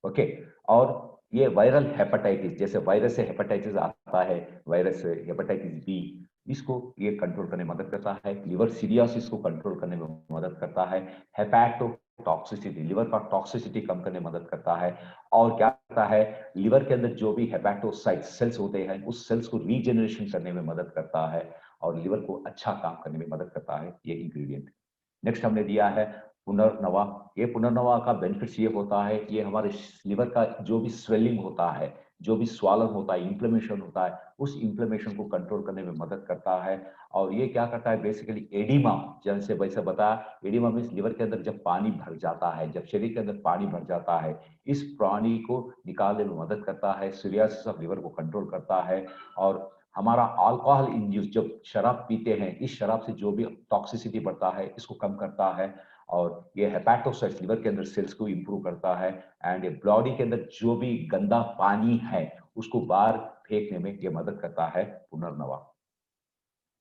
ओके। और ये वायरल हेपेटाइटिस, जैसे वायरस से हेपेटाइटिस आता है, वायरस हेपेटाइटिस बी, इसको ये कंट्रोल करने में मदद करता है। लिवर सीरियोसिस को कंट्रोल करने में मदद करता है। हेपेटोटॉक्सिसिटी, लिवर का टॉक्सिसिटी कम करने में मदद करता है। और क्या करता है, लिवर के अंदर जो भी हेपेटोसाइट सेल्स होते हैं उस सेल्स को रीजनरेशन करने में मदद करता है और लिवर को अच्छा काम करने में मदद करता है ये इंग्रेडिएंट। नेक्स्ट हमने दिया है पुनर्नवा। ये पुनर्नवा का बेनिफिट्स ये होता है, ये हमारे लिवर का जो भी स्वेलिंग होता है, जो भी स्वालन होता है, इंफ्लेमेशन होता है, उस इंफ्लेमेशन को कंट्रोल करने में मदद करता है। और ये क्या करता है, बेसिकली एडिमा, जैसे वैसे बताया, एडिमा मीन्स लिवर के अंदर जब पानी भर जाता है, जब शरीर के अंदर पानी भर जाता है, इस पानी को निकालने में मदद करता है, सीरियोसिस ऑफ लिवर को कंट्रोल करता है। और हमारा अल्कोहल इंड्यूस, जब शराब पीते हैं, इस शराब से जो भी टॉक्सिसिटी बढ़ता है इसको कम करता है। और ये हेपेटोसाइट्स, लिवर के अंदर सेल्स को इंप्रूव करता है एंड ये बॉडी के अंदर जो भी गंदा पानी है उसको बाहर फेंकने में ये मदद करता है पुनर्नवा।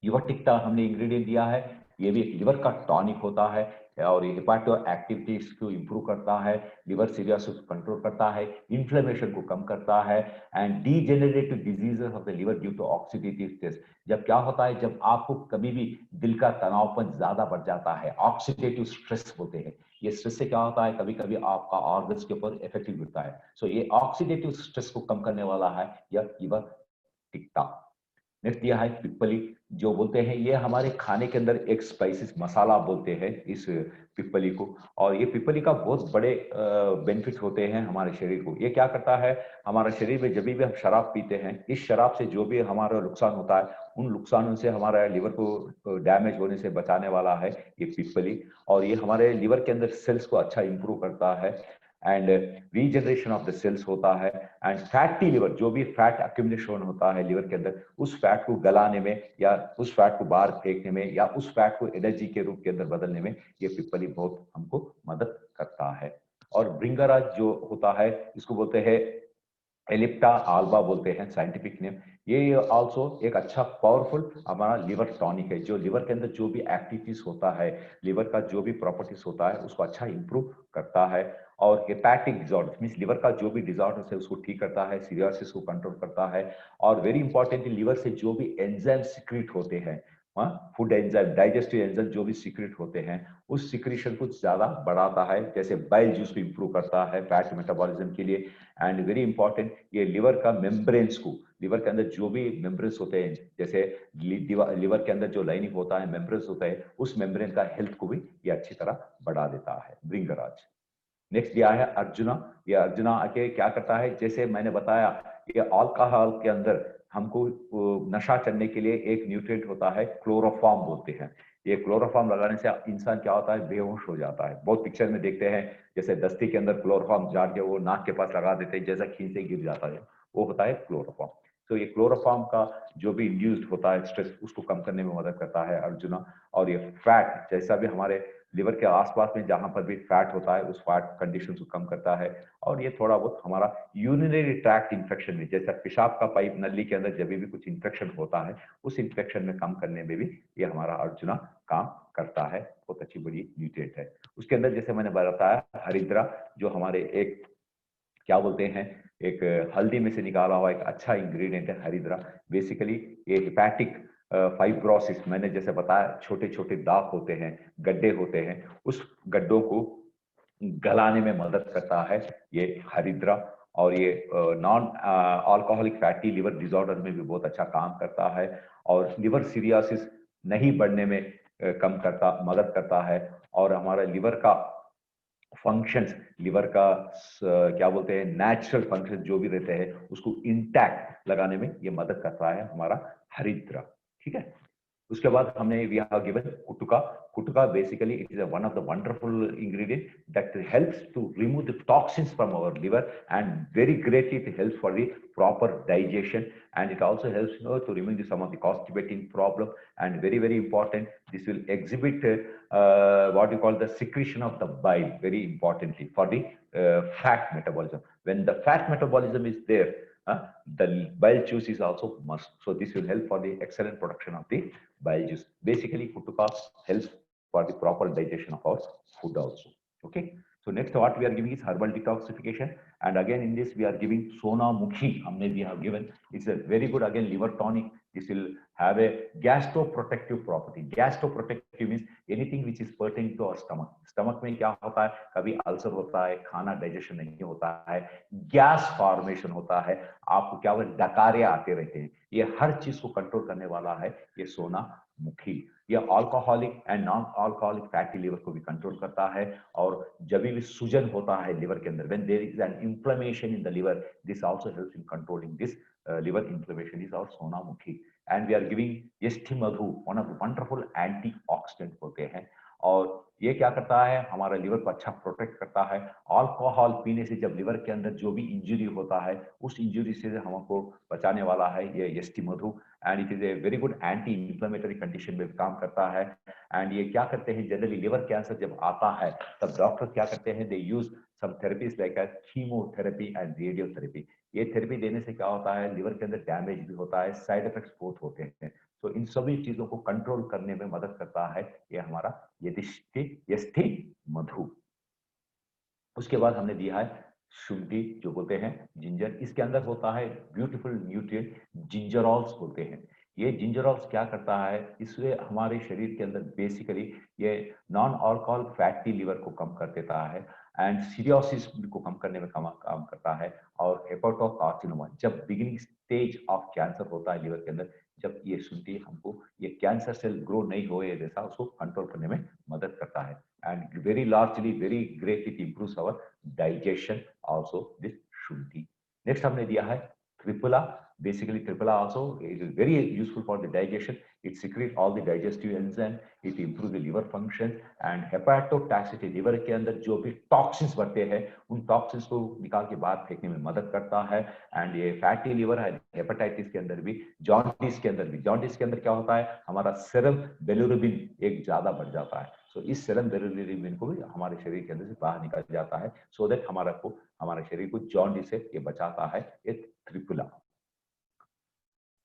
युवाटिक्टा हमने इंग्रेडिएंट दिया है, ये भी एक लिवर का टॉनिक होता है और ये हेपाटो एक्टिविटीज को इंप्रूव करता है, लिवर सीरियोसिस को कंट्रोल करता है, इन्फ्लेमेशन को कम करता है and degenerative diseases of the liver due to oxidative stress. जब क्या होता है, जब आपको कभी भी दिल का तनावपन ज्यादा बढ़ जाता है, ऑक्सीडेटिव स्ट्रेस बोलते हैं, ये स्ट्रेस से क्या होता है, कभी कभी आपका ऑर्गन्स के ऊपर इफेक्टिव होता है। सो ये ऑक्सीडेटिव स्ट्रेस को कम करने वाला है यह लिवर टिक्टा। नेक्स्ट दिया है पिपली, जो बोलते हैं ये हमारे खाने के अंदर एक स्पाइसेस मसाला बोलते हैं इस पिपली को। और ये पिपली का बहुत बड़े बेनिफिट होते हैं हमारे शरीर को। ये क्या करता है, हमारा शरीर में जब भी हम शराब पीते हैं, इस शराब से जो भी हमारा नुकसान होता है, उन नुकसानों से हमारा लिवर को डैमेज होने से बचाने वाला है ये पिपली। और ये हमारे लिवर के अंदर सेल्स को अच्छा इंप्रूव करता है and regeneration of the cells होता है। एंड फैटी लिवर, जो भी फैट अक्यूमुलेशन होता है लिवर के अंदर, उस फैट को गलाने में या उस फैट को बाहर फेंकने में या उस फैट को एनर्जी के रूप के अंदर बदलने में ये पिपली बहुत हमको मदद करता है। और ब्रिंगराज जो होता है, इसको बोलते हैं एलिप्टा आल्बा बोलते हैं साइंटिफिक नेम। ये आल्सो एक अच्छा पावरफुल हमारा लिवर टॉनिक है, जो लिवर के अंदर जो भी एक्टिविटीज होता है, लिवर का जो भी प्रॉपर्टीज होता है उसको अच्छा इंप्रूव करता है। और हेपैटिक डिसऑर्डर मींस लिवर का जो भी डिसऑर्डर है उसको ठीक करता है, सीरियोसिस को कंट्रोल करता है। और वेरी इंपॉर्टेंटली लिवर से जो भी एंजाइम सीक्रेट होते हैं, फूड एंजाइम, डाइजेस्टिव एंजाइम जो भी सीक्रेट होते हैं, उस सीक्रेशन को ज्यादा बढ़ाता है। जैसे बाइल जूस को इंप्रूव करता है फैट मेटाबॉलिज्म के लिए। एंड वेरी इंपॉर्टेंट, ये लिवर का मेम्ब्रेन्स को, लिवर के अंदर जो भी मेम्ब्रेन्स होते हैं, जैसे लिवर के अंदर जो लाइनिंग होता है, मेम्ब्रेन्स होता है, उस मेम्ब्रेन का हेल्थ को भी ये अच्छी तरह बढ़ा देता है ब्रिंगराज। नेक्स्ट दिया है अर्जुना। ये अर्जुना आके क्या करता है, जैसे मैंने बताया, ये अल्कोहल के अंदर हमको नशा चढ़ने के लिए एक न्यूट्रिएंट होता है, क्लोरोफॉर्म बोलते हैं। ये क्लोरोफॉर्म लगाने से इंसान क्या होता है, बेहोश हो जाता है। बहुत पिक्चर में देखते हैं, जैसे दस्ती के अंदर क्लोरोफॉर्म झाड़ के वो नाक के पास लगा देते हैं, जैसा खींच से गिर जाता है, वो होता है क्लोरोफॉर्म। तो ये क्लोरोफॉर्म का जो भी इंड्यूस्ड होता है स्ट्रेस, उसको कम करने में मदद करता है अर्जुना। और ये फैट, जैसा भी हमारे लिवर के आसपास में जहां पर भी फैट होता है, उस फैट कंडीशन को कम करता है। और ये थोड़ा बहुत हमारा यूरिनरी ट्रैक्ट इन्फेक्शन में, जैसा पेशाब का पाइप नली के अंदर जब भी कुछ इन्फेक्शन होता है, उस इन्फेक्शन में कम करने में भी ये हमारा अर्जुना काम करता है। बहुत अच्छी बड़ी न्यूट्रिएंट है। उसके अंदर जैसे मैंने बताया हरिद्रा, जो हमारे एक क्या बोलते हैं, एक हल्दी में से निकाला हुआ एक अच्छा इंग्रेडिएंट है हरिद्रा। बेसिकली ये हिपैटिक फाइब्रोसिस, मैंने जैसे बताया छोटे छोटे दाग होते हैं, गड्ढे होते हैं, उस गड्ढों को गलाने में मदद करता है ये हरिद्रा। और ये non alcoholic fatty liver disorder में भी बहुत अच्छा काम करता है। और लिवर सीरियासिस नहीं बढ़ने में कम करता, मदद करता है। और हमारा लिवर का फंक्शंस, लिवर का क्या बोलते हैं नेचुरल फंक्शन जो भी रहते हैं, उसको इंटैक्ट लगाने में ये मदद करता है हमारा हरिद्रा। ठीक है। उसके बाद हमने we have given kutuka. Kutuka basically it is one of the wonderful ingredient that helps to remove the toxins from our liver and very greatly it helps for the proper digestion and it also helps to remove some of the constipating problem. And very very important, this will exhibit what you call the secretion of the bile, very importantly for the fat metabolism. When the fat metabolism is there, the bile juice is also must. So this will help for the excellent production of the bile juice. Basically kutuka helps for the proper digestion of our food also. Okay. So next what we are giving is herbal detoxification, and again in this we are giving Sona Mukhi. Humne we have given, it's a very good again liver tonic. This will have a gastroprotective property. Gastroprotective means anything which is pertaining to our stomach. Stomach में क्या होता है, कभी ulcer होता है, खाना digestion नहीं होता है, गैस फॉर्मेशन होता है, आपको क्या बोलते डकारे आते रहते हैं, ये हर चीज को कंट्रोल करने वाला है ये सोना मुखी। ये alcoholic and non alcoholic fatty liver को भी कंट्रोल करता है। और जब भी सूजन होता है लिवर के अंदर, when there is an inflammation in the liver, this also helps in controlling this liver inflammation is our Sona Mukhi. And we are giving Yeshthi Madhu, one of the wonderful antioxidant होते हैं। और ये क्या करता है, हमारा liver को अच्छा प्रोटेक्ट करता है। अल्कोहल पीने से जब लिवर के अंदर जो भी इंजरी होता है, उस इंजरी से हमको बचाने वाला है ये यष्टि मधु। And it is a very good anti inflammatory condition में काम करता है। एंड ये क्या करते हैं, जनरली लिवर कैंसर जब आता है तब डॉक्टर क्या करते हैं, they use some therapies like chemotherapy and radiotherapy. ये थेरेपी देने से क्या होता है, लिवर के अंदर डैमेज भी होता है, साइड इफेक्ट्स बहुत होते हैं। तो इन सभी चीजों को कंट्रोल करने में मदद करता है ये हमारा यष्टि मधु। उसके बाद हमने दिया है शुंठी, जो बोलते हैं जिंजर। इसके अंदर होता है ब्यूटीफुल न्यूट्रिएंट जिंजरॉल्स बोलते हैं। ये जिंजरॉल्स क्या करता है, इससे हमारे शरीर के अंदर बेसिकली ये नॉन अल्कोहल फैटी लिवर को कम कर देता है एंड सीरियोसिस को कम करने में काम करता है। और हेपेटोकार्सिनोमा, जब बिगिनिंग स्टेज ऑफ कैंसर होता है लिवर के अंदर, जब ये शुंठी हमको ये कैंसर सेल ग्रो नहीं हो जैसा उसको कंट्रोल करने में मदद करता है। and very largely very greatly it improves our digestion also, this shunti. Next हमने दिया है triphala. Basically triphala also is very useful for the digestion. It secretes all the digestive enzymes, it improves the liver function and hepatotoxicity, liver के अंदर जो भी toxins बढ़ते हैं उन टॉक्सिन्स को निकाल के बाहर फेंकने में मदद करता है। एंड ये फैटी लिवर है हेपेटाइटिस के अंदर भी, जॉन्डिस के अंदर भी, जॉन्डिस के अंदर क्या होता है, हमारा सेरम बिलिरुबिन एक ज्यादा बढ़ जाता है। सो इस सेरम बिलिरुबिन को भी हमारे शरीर के अंदर से बाहर निकल जाता है, सो दैट हमारे शरीर को जॉन्डिस से ये बचाता है ये त्रिपुला।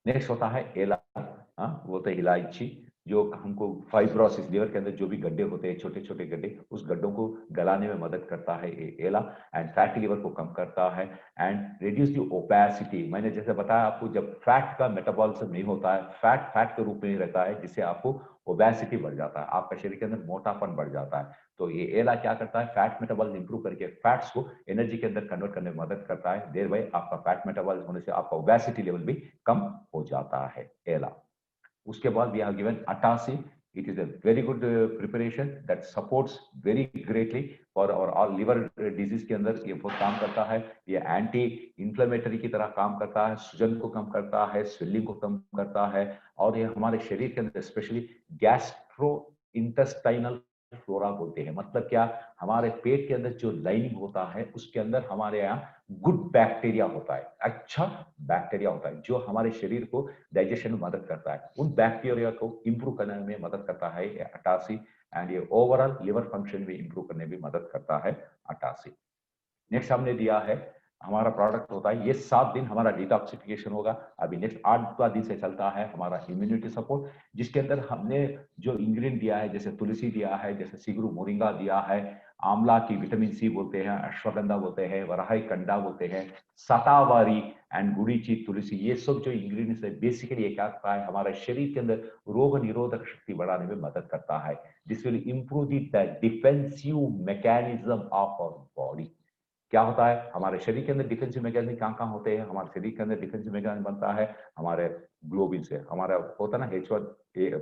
नेक्स्ट होता है एला, वो तो इलायची, जो हमको फाइब्रोसिस, लिवर के अंदर जो भी गड्ढे होते हैं छोटे छोटे गड्ढे, उस गड्ढों को गलाने में मदद करता है ये एला। एंड फैटी लिवर को कम करता है एंड रिड्यूस द ओबेसिटी। मैंने जैसे बताया आपको, जब फैट का मेटाबॉलिज्म नहीं होता है, फैट के रूप में ही रहता है, जिससे आपको ओबेसिटी बढ़ जाता है, आपका शरीर के अंदर मोटापन बढ़ जाता है। तो ये एला क्या करता है, फैट मेटाबॉलिज्म इंप्रूव करके फैट्स को एनर्जी के अंदर कन्वर्ट करने में मदद करता है। देर बाय आपका फैट मेटाबॉलिज्म होने से आपका ओबेसिटी लेवल भी कम हो जाता है एला। उसके बाद we have given atasi. It is a very good preparation that supports very greatly for our all liver disease के अंदर ये बहुत काम करता है। ये एंटी इंफ्लेमेटरी की तरह काम करता है, सूजन को कम करता है, स्वेलिंग को कम करता है। और ये हमारे शरीर के अंदर स्पेशली गैस्ट्रो इंटेस्टाइनल फ्लोरा बोलते हैं। मतलब क्या, हमारे पेट के अंदर जो लाइनिंग होता है उसके अंदर हमारे यहाँ गुड बैक्टीरिया होता है, अच्छा बैक्टीरिया होता है जो हमारे शरीर को डाइजेशन में मदद करता है। उन बैक्टीरिया को इंप्रूव करने में मदद करता है ये अटासी, एंड ये ओवरऑल लिवर फंक्शन भी इंप्रूव करने में मदद करता है अटासी। नेक्स्ट हमने दिया है, हमारा प्रोडक्ट होता है, ये 7 दिन हमारा डिटॉक्सिफिकेशन होगा। अभी नेक्स्ट 8वां दिन से चलता है हमारा इम्यूनिटी सपोर्ट, जिसके अंदर हमने जो इंग्रेडिएंट दिया है, जैसे तुलसी दिया है, जैसे सिगरू मोरिंगा दिया है, आंवला की विटामिन सी बोलते हैं, अश्वगंधा बोलते हैं, वराही कंडा बोलते हैं, सतावारी एंड गुड़ीची तुलसी, ये सब जो इंग्रेडिएंट्स है बेसिकली ये क्या करता है, हमारे शरीर के अंदर रोग निरोधक शक्ति बढ़ाने में मदद करता है। This will improve the defensive mechanism of our body. क्या होता है हमारे शरीर के अंदर डिफेंसिव मैकेनिज्म कहाँ कहाँ होते हैं, हमारे शरीर के अंदर डिफेंसिव मैकेनिज्म बनता है हमारे ग्लोबिन से, हमारा होता है ना H1,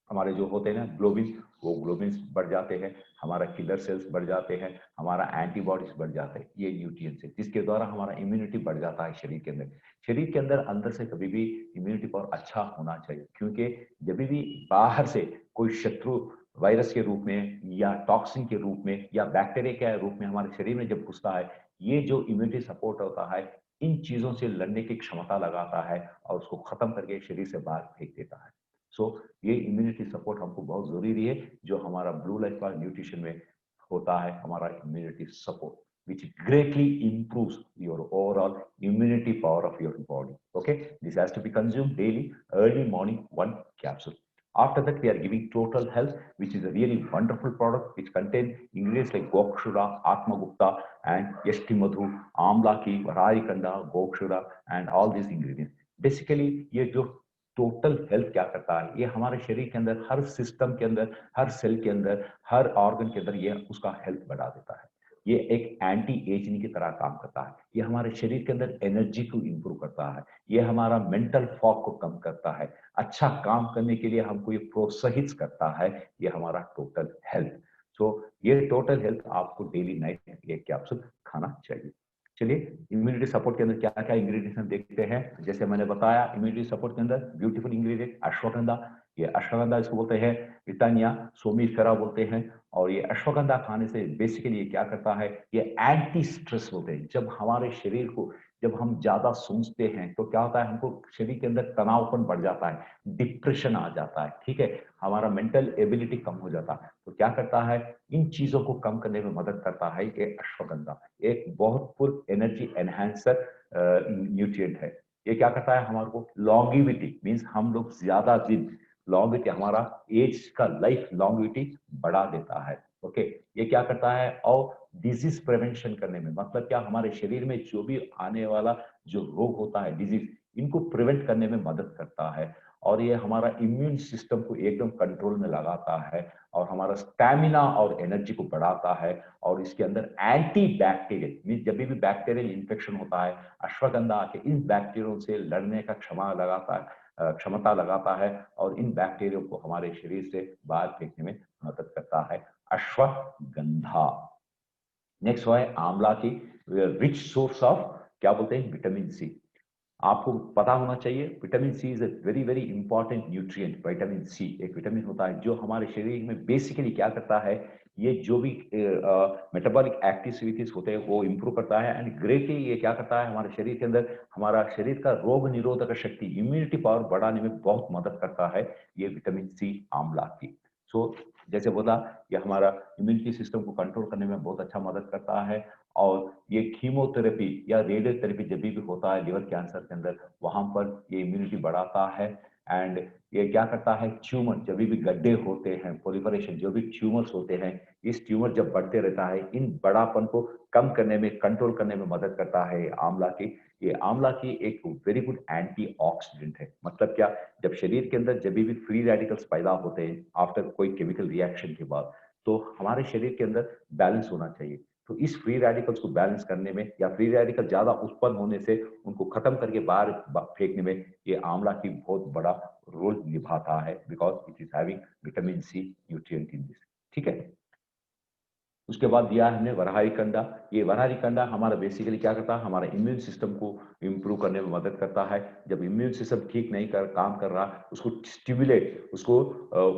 हमारे जो होते हैं ना ग्लोबिन, वो ग्लोबिन बढ़ जाते हैं, हमारा किलर सेल्स बढ़ जाते हैं, हमारा एंटीबॉडीज बढ़ जाते हैं, ये न्यूट्रिएंट्स है जिसके द्वारा हमारा इम्यूनिटी बढ़ जाता है शरीर के अंदर। शरीर के अंदर अंदर से कभी भी इम्यूनिटी पावर अच्छा होना चाहिए, क्योंकि जब भी बाहर से कोई शत्रु वायरस के रूप में या टॉक्सिन के रूप में या बैक्टीरिया के रूप में हमारे शरीर में जब घुसता है, ये जो इम्यूनिटी सपोर्ट होता है इन चीजों से लड़ने की क्षमता लगाता है और उसको खत्म करके शरीर से बाहर फेंक देता है। सो ये इम्यूनिटी सपोर्ट हमको बहुत जरूरी है, जो हमारा ब्लू लाइफ का न्यूट्रिशन में होता है, हमारा immunity support which greatly improves your overall immunity power of your body. Okay, this has to be consumed daily, early morning, 1 capsule. After that, we are giving Total Health, which is a really wonderful product which contains ingredients like Gokshura, Atmagupta, and Yashti Madhu, Amla ki, Varai Kanda, Gokshura, and all these ingredients. Basically, ये जो total health क्या करता है, ये हमारे शरीर के अंदर हर सिस्टम के अंदर, हर सेल के अंदर, हर ऑर्गन के अंदर ये उसका हेल्थ बढ़ा देता है। ये एक एंटी एजिंग की तरह काम करता है, ये हमारे शरीर के अंदर एनर्जी को इंप्रूव करता है, ये हमारा मेंटल फॉग को कम करता है, अच्छा काम करने के लिए हमको ये प्रोत्साहित करता है, ये हमारा टोटल हेल्थ। सो ये टोटल हेल्थ आपको डेली नाइट एक कैप्सूल खाना चाहिए। चलिए इम्यूनिटी सपोर्ट के अंदर क्या क्या इंग्रेडिएंट्स हम देखते हैं। जैसे मैंने बताया इम्यूनिटी सपोर्ट के अंदर ब्यूटीफुल इंग्रेडिएंट अश्वगंधा, ये अश्वगंधा इसको बोलते हैं इटानिया सोमीफेरा बोलते हैं। और ये अश्वगंधा खाने से बेसिकली ये क्या करता है, ये एंटी स्ट्रेस होते हैं। जब हमारे शरीर को, जब हम ज्यादा सोचते हैं तो क्या होता है, हमको शरीर के अंदर तनावपन बढ़ जाता है, डिप्रेशन आ जाता है, ठीक है, हमारा मेंटल एबिलिटी कम हो जाता है। तो क्या करता है, इन चीजों को कम करने में मदद करता है ये अश्वगंधा। एक बहुत फुल एनर्जी एनहांसर न्यूट्रिएंट है। ये क्या करता है, हमारे को लॉन्गिविटी मीन्स हम लोग ज्यादा दिन, लॉन्गिविटी हमारा एज का लाइफ लॉन्गिविटी बढ़ा देता है। ओके, ये क्या करता है, और डिजीज प्रिवेंशन करने में, मतलब क्या, हमारे शरीर में जो भी आने वाला जो रोग होता है, डिजीज, इनको प्रिवेंट करने में मदद करता है। और ये हमारा इम्यून सिस्टम को एकदम कंट्रोल में लगाता है और हमारा स्टैमिना और एनर्जी को बढ़ाता है। और इसके अंदर एंटी बैक्टीरियल मीन जब भी बैक्टीरियल इंफेक्शन होता है, अश्वगंधा आके इन बैक्टीरियो से लड़ने का क्षमता लगाता है और इन बैक्टीरिया को हमारे शरीर से बाहर फेंकने में मदद करता है अश्वगंधा। नेक्स्ट है आंवला की रिच सोर्स ऑफ क्या बोलते हैं, विटामिन सी। आपको पता होना चाहिए vitamin C is a very very important nutrient. Vitamin C एक विटामिन होता है जो हमारे शरीर में बेसिकली क्या करता है, ये जो भी मेटाबॉलिक एक्टिविटीज होते हैं वो इंप्रूव करता है एंड ग्रेटली ये क्या करता है, हमारे शरीर के अंदर हमारा शरीर का रोग निरोधक शक्ति, इम्यूनिटी पावर बढ़ाने में बहुत मदद करता है ये विटामिन सी आंवला की। सो जैसे बोला, ये हमारा इम्यूनिटी सिस्टम को कंट्रोल करने में बहुत अच्छा मदद करता है। और ये कीमोथेरेपी या रेडियोथेरेपी जब भी होता है लिवर कैंसर के अंदर, वहां पर ये इम्यूनिटी बढ़ाता है। एंड ये क्या करता है, ट्यूमर जब भी गड्ढे होते हैं, प्रोलिफरेशन जो भी ट्यूमर्स होते हैं, इस ट्यूमर जब बढ़ते रहता है, इन बड़ापन को कम करने में, कंट्रोल करने में मदद करता है ये आंवला की। ये आंवला की एक वेरी गुड एंटीऑक्सीडेंट है। मतलब क्या, जब शरीर के अंदर जब भी फ्री रेडिकल्स पैदा होते हैं आफ्टर कोई केमिकल रिएक्शन के बाद, तो हमारे शरीर के अंदर बैलेंस होना चाहिए। तो इस फ्री रेडिकल्स को बैलेंस करने में या फ्री रेडिकल ज्यादा उत्पन्न होने से उनको खत्म करके बाहर फेंकने में ये आंवला की बहुत बड़ा रोल निभाता है, because it is having vitamin C nutrient in this. ठीक है, उसके बाद दिया है हमने वरहाई कंडा। ये वरहाई कंडा हमारा बेसिकली क्या करता है, हमारा इम्यून सिस्टम को इंप्रूव करने में मदद करता है। जब इम्यून सिस्टम ठीक नहीं काम कर रहा, उसको स्टिमुलेट, उसको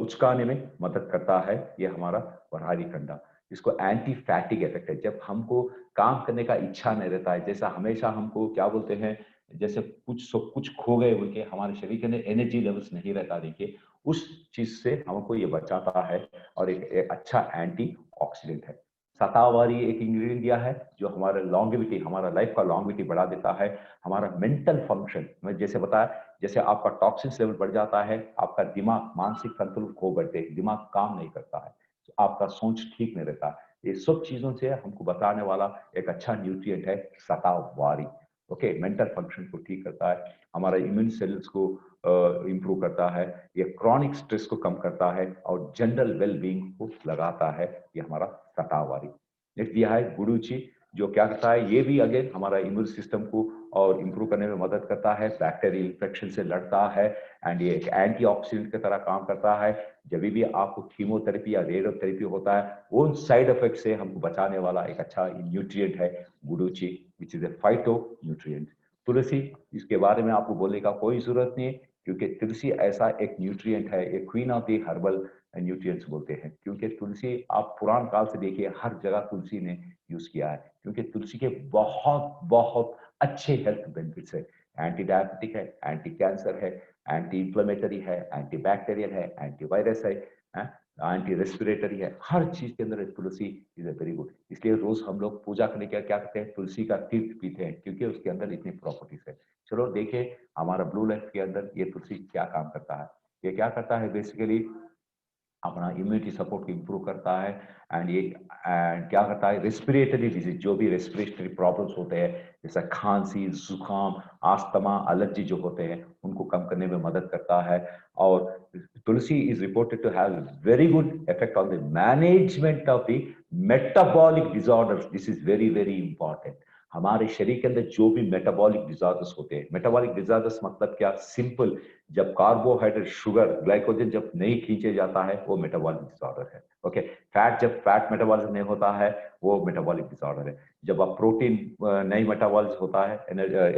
उचकाने में मदद करता है ये हमारा वरहारी कंडा। इसको एंटी फैटिक इफेक्ट है। जब हमको काम करने का इच्छा नहीं रहता है, जैसा हमेशा हमको क्या बोलते हैं, जैसे कुछ सब कुछ खो गए बोल के हमारे शरीर के अंदर एनर्जी लेवल्स नहीं रहता, देखिए उस चीज से हमको ये बचाता है और एक अच्छा एंटी ऑक्सीडेंट है। शतावरी एक इंग्रेडिएंट दिया है जो हमारा लॉन्गेविटी, हमारा लाइफ का लॉन्गेविटी बढ़ा देता है। हमारा मेंटल फंक्शन में जैसे बताया, जैसे आपका टॉक्सिन्स लेवल बढ़ जाता है, आपका दिमाग, मानसिक संतुलन खो बैठते हैं, दिमाग काम नहीं करता है, तो आपका सोच ठीक नहीं रहता। ये सब चीजों से हमको बताने वाला एक अच्छा न्यूट्रिएंट है शतावरी। ओके, मेंटल फंक्शन को ठीक करता है, हमारा इम्यून सेल्स को इंप्रूव करता है, ये क्रॉनिक स्ट्रेस को कम करता है और जनरल वेल बीइंग को लगाता है, ये हमारा शतावरी। नेक्स्ट दिया है गुडुचि, जो क्या करता है, ये भी अगेन हमारा इम्यून सिस्टम को और इंप्रूव करने में मदद करता है, बैक्टीरियल इन्फेक्शन से लड़ता है एंड ये एक एंटीऑक्सीडेंट की तरह काम करता है। जब भी आपको कीमोथेरेपी या रेडियोथेरेपी होता है, उन साइड इफेक्ट से हमको बचाने वाला एक अच्छा न्यूट्रिएंट है guduchi, which is a phytonutrient. तुलसी, इसके बारे में आपको बोलने का कोई जरूरत नहीं है, क्योंकि तुलसी ऐसा एक न्यूट्रिएंट है, एक queen of the herbal nutrients बोलते हैं, क्योंकि तुलसी आप पुरान काल से देखिए हर जगह तुलसी ने यूज किया है, क्योंकि तुलसी के बहुत बहुत अच्छे हेल्थ बेनिफिट्स है। एंटी डायबिटिक है, एंटी कैंसर है, एंटी इंफ्लेमेटरी है, एंटी बैक्टीरियल है, एंटी वायरस है, एंटी रेस्पिरेटरी है, हर चीज के अंदर तुलसी इज ए वेरी गुड। इसलिए रोज हम लोग पूजा करने के क्या करते हैं, तुलसी का तीर्थ पीते हैं, क्योंकि उसके अंदर इतनी प्रॉपर्टीज है। चलो देखिए हमारा ब्लू लाइफ के अंदर ये तुलसी क्या काम करता है। ये क्या करता है, बेसिकली अपना इम्यूनिटी सपोर्ट को इंप्रूव करता है एंड ये क्या करता है, रेस्पिरेटरी डिजीज, जो भी रेस्पिरेटरी प्रॉब्लम्स होते हैं, जैसा खांसी, जुकाम, आस्थमा, एलर्जी जो होते हैं, उनको कम करने में मदद करता है। और tulsi is reported to have very good effect on the management of the metabolic disorders. This is very very important. हमारे शरीर के अंदर जो भी मेटाबॉलिक डिसऑर्डर्स होते हैं, मेटाबॉलिक डिसऑर्डर्स मतलब क्या, सिंपल, जब कार्बोहाइड्रेट, शुगर, ग्लाइकोजन जब नहीं खींचे जाता है, वो मेटाबॉलिक डिसऑर्डर है। ओके, फैट, जब फैट मेटाबॉलिज्म नहीं होता है, वो मेटाबॉलिक डिसऑर्डर है। जब आप प्रोटीन नहीं मेटाबॉलिज्म होता है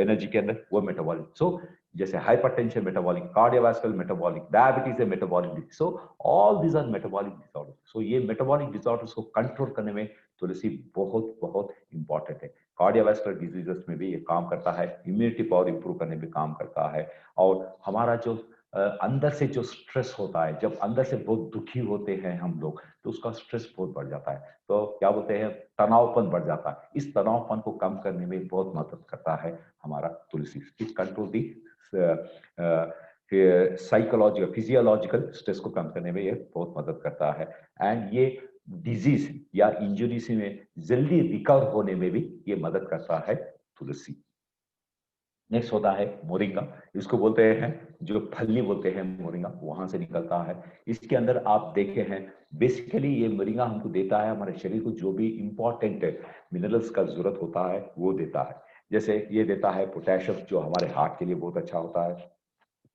एनर्जी के अंदर, वो मेटाबॉलिक। सो जैसे hypertension metabolic, cardiovascular metabolic, diabetes है metabolic. So all these are metabolic disorder. So ये मेटाबॉलिक डिसऑर्डर्स को कंट्रोल करने में तुलसी बहुत बहुत इंपॉर्टेंट है। कार्डियोवास्कुलर डिजीजेस में भी ये काम करता है, इम्यूनिटी पावर इंप्रूव करने में काम करता है। और हमारा जो अंदर से जो स्ट्रेस होता है, जब अंदर से बहुत दुखी होते हैं हम लोग, तो उसका स्ट्रेस बहुत बढ़ जाता है, तो क्या बोलते हैं, तनावपन बढ़ जाता है। इस तनावपन को कम करने में बहुत मदद करता है हमारा तुलसी। It control the psychological, physiological stress को कम करने में ये बहुत मदद करता है। एंड ये डिजीज या इंजुरी में जल्दी रिकवर होने में भी ये मदद करता है तुलसी। नेक्स्ट होता है मोरिंगा, इसको बोलते हैं, जो फल्ली बोलते हैं मोरिंगा, वहां से निकलता है। इसके अंदर आप देखे हैं, बेसिकली ये मोरिंगा हमको देता है, हमारे शरीर को जो भी इंपॉर्टेंट मिनरल्स का जरूरत होता है वो देता है। जैसे ये देता है पोटेशियम, जो हमारे हार्ट के लिए बहुत अच्छा होता है,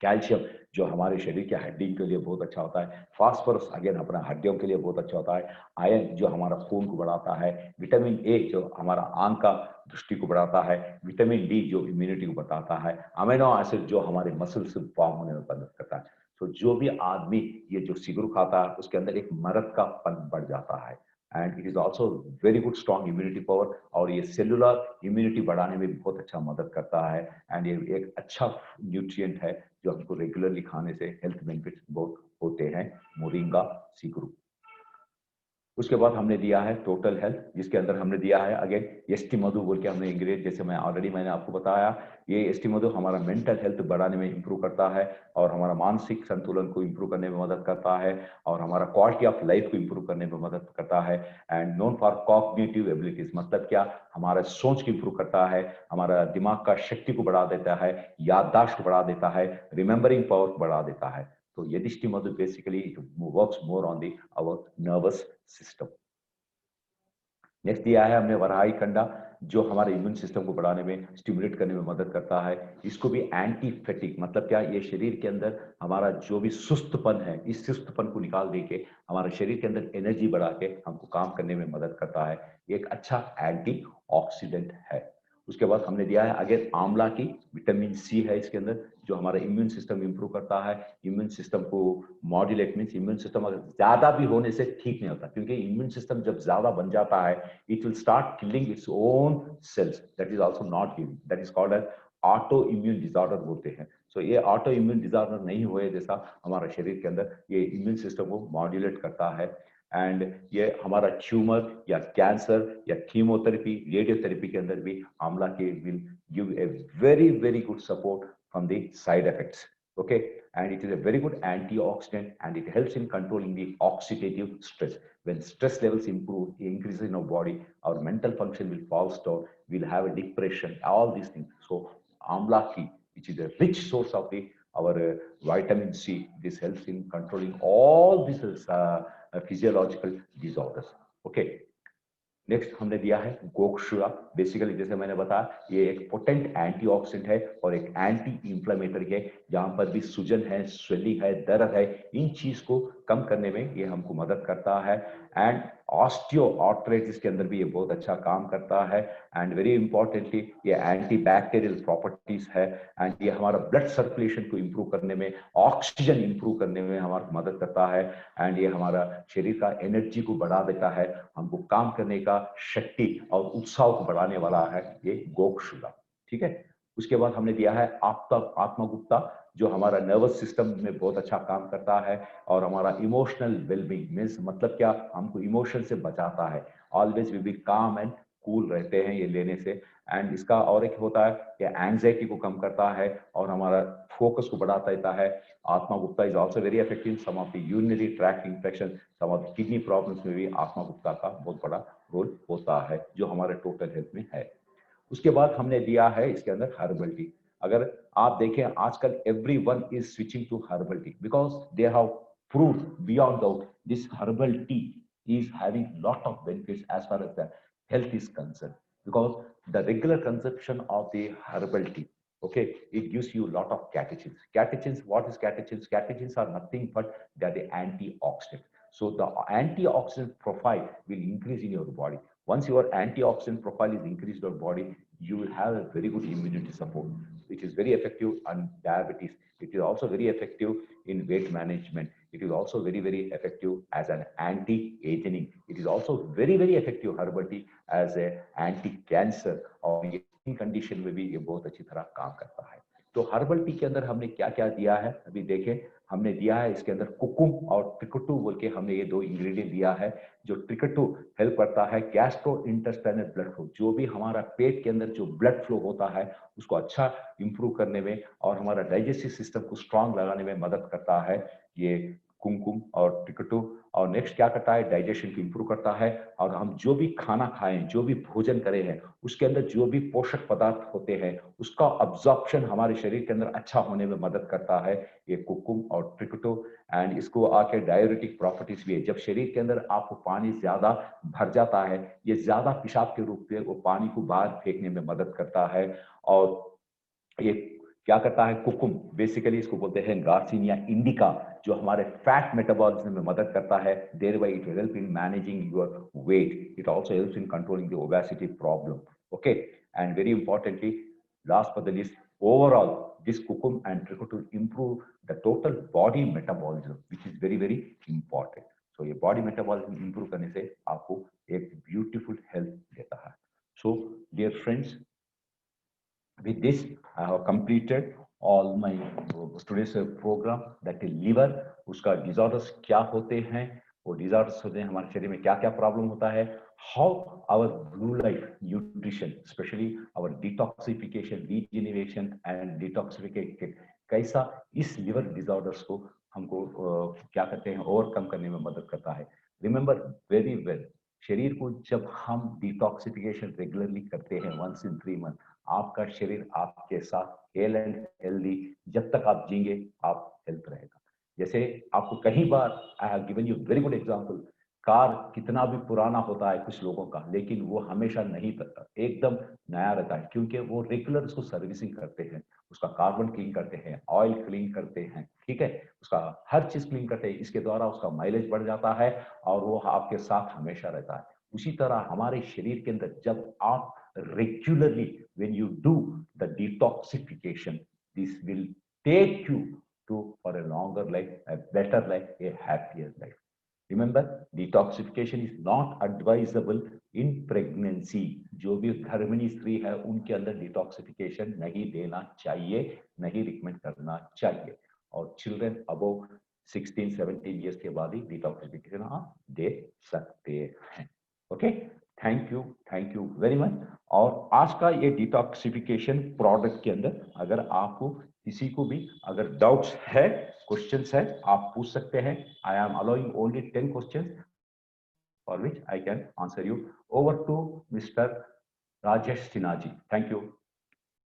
कैल्शियम जो हमारे शरीर के हड्डी के लिए बहुत अच्छा होता है, फास्फोरस अगेन अपना हड्डियों के लिए बहुत अच्छा होता है, आयरन जो हमारा खून को बढ़ाता है, विटामिन ए जो हमारा आंख का दृष्टि को बढ़ाता है, विटामिन डी जो इम्यूनिटी को बताता है, अमीनो एसिड जो हमारे मसल्स फॉर्म होने में मदद करता है। तो जो भी आदमी ये जो सिगरू खाता है, उसके अंदर एक मर्द का पन बढ़ जाता है and it is also very good strong immunity power, और ये सेलुलर इम्यूनिटी बढ़ाने में बहुत अच्छा मदद करता है एंड ये एक अच्छा न्यूट्रिएंट है जो हमको रेगुलरली खाने से हेल्थ बेनिफिट्स बहुत होते हैं, मोरिंगा सीकरू। उसके बाद हमने दिया है टोटल हेल्थ, जिसके अंदर हमने दिया है अगेन एसटी मधु बोल के हमने इंग्रेडिएंट, जैसे मैंने आपको बताया, ये एसटी मधु हमारा मेंटल हेल्थ बढ़ाने में इंप्रूव करता है और हमारा मानसिक संतुलन को इंप्रूव करने में मदद करता है और हमारा क्वालिटी ऑफ लाइफ को इंप्रूव करने में मदद करता है। And known for cognitive abilities, मतलब क्या, हमारा सोच को इंप्रूव करता है, हमारा दिमाग का शक्ति को बढ़ा देता है, याददाश्त को बढ़ा देता है, रिमेंबरिंग पावर को बढ़ा देता है। तो यदिष्टि मधु basically it works more on the our nervous system. Next दिया है हमने वरहाई कंडा, जो हमारे इम्यून सिस्टम को बढ़ाने में, स्टिमुलेट करने में मदद करता है। इसको भी एंटी फैटिक, मतलब क्या, ये शरीर के अंदर हमारा जो भी सुस्तपन है, इस सुस्तपन को निकाल दे के हमारे शरीर के अंदर एनर्जी बढ़ा के हमको काम करने में मदद करता है। ये एक अच्छा एंटी ऑक्सीडेंट है। उसके बाद हमने दिया है अगेन आंवला की, विटामिन सी है इसके अंदर, जो हमारा इम्यून सिस्टम इंप्रूव करता है, इम्यून सिस्टम को मॉड्यूलेट, मीन्स इम्यून सिस्टम अगर ज्यादा भी होने से ठीक नहीं होता, क्योंकि इम्यून सिस्टम जब ज्यादा बन जाता है it will start killing its own cells, that is also not giving, that is called as autoimmune disorder बोलते हैं। सो ये ऑटो इम्यून डिसऑर्डर नहीं हुए जैसा हमारा शरीर के अंदर ये इम्यून सिस्टम को मॉड्यूलेट करता है, एंड ये हमारा ट्यूमर या कैंसर या कीमोथेरेपी, रेडियोथेरेपी के अंदर भी आंवला के will give a very very good support from the side effects, okay, and it is a very good antioxidant and it helps in controlling the oxidative stress. When stress levels improve, increase in our body, our mental function will fall down, we'll have a depression, all these things. So amla tea, which is a rich source of the our vitamin C, this helps in controlling all these physiological disorders, okay. Next हमने दिया है gokshura, basically जैसे मैंने बताया ये एक potent antioxidant है और एक एंटी इंफ्लेमेटरी है, जहां पर भी सूजन है, स्वेलिंग है, दर्द है, इन चीज को कम करने में ये हमको मदद करता है, एंड ऑस्टियो आर्थराइटिस के अंदर भी ये बहुत अच्छा काम करता है, एंड वेरी इंपॉर्टेंटली ये एंटी बैक्टीरियल प्रॉपर्टीज है, एंड ये हमारा ब्लड सर्कुलेशन को इंप्रूव करने में, ऑक्सीजन इंप्रूव करने में हमारी मदद करता है, एंड ये हमारा शरीर का एनर्जी को बढ़ा देता है, हमको काम करने का शक्ति और उत्साह को बढ़ाने वाला है ये गोक्षुरा, ठीक है। उसके बाद हमने दिया है आत्मगुप्ता, जो हमारा नर्वस सिस्टम में बहुत अच्छा काम करता है और हमारा इमोशनल वेलबींग, मीन्स मतलब क्या, हमको इमोशन से बचाता है, ऑलवेज वी बी काम एंड कूल रहते हैं ये लेने से, एंड इसका और एक होता है ये एंजाइटी को कम करता है और हमारा फोकस को बढ़ा देता है। Atmagupta is also very effective in some of the urinary tract infection, some of the kidney problems में भी आत्मगुप्ता का बहुत बड़ा रोल होता है, जो हमारे टोटल हेल्थ में है। उसके बाद हमने दिया है इसके अंदर हर्बल टी। अगर आप देखें आजकल everyone is switching to herbal tea because they have proved beyond doubt this herbal tea is having lot of benefits as far as the health is concerned, because the regular consumption of the herbal tea, okay, it gives you a lot of catechins. What is catechins? Catechins are nothing but they are the antioxidant, so the antioxidant profile will increase in your body. Once your antioxidant profile is increased in your body, you will have a very good immunity support, which is very effective on diabetes. It is also very effective in weight management. It is also very very effective as an anti-aging. It is also very very effective herbal tea as a anti-cancer, और ये skin condition में भी ये बहुत अच्छी तरह काम करता है। तो हर्बल टी के अंदर हमने क्या क्या दिया है अभी देखें। हमने दिया है इसके अंदर कुकुम और ट्रिकटू बोल के हमने ये दो इंग्रेडिएंट दिया है। जो ट्रिकटू हेल्प करता है गैस्ट्रो इंटेस्टाइनल ब्लड फ्लो, जो भी हमारा पेट के अंदर जो ब्लड फ्लो होता है उसको अच्छा इंप्रूव करने में और हमारा डाइजेस्टिव सिस्टम को स्ट्रांग लगाने में मदद करता है ये कुमकुम और टिकटू। और नेक्स्ट क्या करता है, डाइजेशन को इंप्रूव करता है, और हम जो भी खाना खाएं, जो भी भोजन करें हैं, उसके अंदर जो भी पोषक पदार्थ होते हैं उसका अब्जॉर्प्शन हमारे शरीर के अंदर अच्छा होने में मदद करता है ये कुकुम और टिकटू। एंड इसको आके डाययूरेटिक प्रॉपर्टीज भी है। जब शरीर के अंदर आपको पानी ज्यादा भर जाता है, ये ज्यादा पेशाब के रूप में वो पानी को बाहर फेंकने में मदद करता है। और ये क्या करता है कुकुम, बेसिकली इसको बोलते हैं गार्सिनिया इंडिका, जो हमारे फैट मेटाबॉलिज्म में मदद करता है। Thereby it will help in managing your weight, it also helps in controlling the obesity problem, okay. And very importantly last but the list, overall this cucum and tricotul improve the total body metabolism, which is very very important. So ये body metabolism improve करने से आपको एक beautiful health देता है। So dear friends, with this I have completed all my today's program, that is liver, उसका disorders क्या होते हैं, वो disorders होते हैं हमारे शरीर में क्या क्या प्रॉब्लम होता है, how our blue life nutrition, especially our detoxification, regeneration and detoxification, कैसा इस liver disorders को हमको क्या करते हैं ओवरकम करने में मदद करता है। रिमेंबर वेरी वेल, शरीर को जब हम डिटॉक्सिफिकेशन रेगुलरली करते हैं वंस इन 3 मंथ, आपका शरीर आपके साथ हेल्दी, जब तक आप जींगे आप हेल्थ रहेगा। जैसे आपको कई बार I have given you very good example, car कितना भी पुराना होता है कुछ लोगों का, लेकिन वो हमेशा नहीं एकदम नया रहता है, क्योंकि वो रेगुलर उसको सर्विसिंग करते हैं, उसका कार्बन क्लीन करते हैं, ऑयल क्लीन करते हैं, ठीक है, उसका हर चीज क्लीन करते हैं। इसके द्वारा उसका माइलेज बढ़ जाता है और वो आपके साथ हमेशा रहता है। उसी तरह हमारे शरीर के अंदर जब आप regularly when you do the detoxification, this will take you to for a longer life, a better life, a happier life. Remember, detoxification is not advisable in pregnancy. जो भी गर्भिणी स्त्री है उनके अंदर detoxification नहीं देना चाहिए, नहीं recommend करना चाहिए. और children above 16-17 years के बाद ही detoxification आप दे सकते हैं. Okay, thank you very much. और आज का ये डिटॉक्सिफिकेशन प्रोडक्ट के अंदर अगर आपको किसी को भी अगर डाउट्स है, क्वेश्चंस है, आप पूछ सकते हैं. I am allowing only 10 questions for which I can answer you. Over to mister Rajesh Sinha ji. Thank you.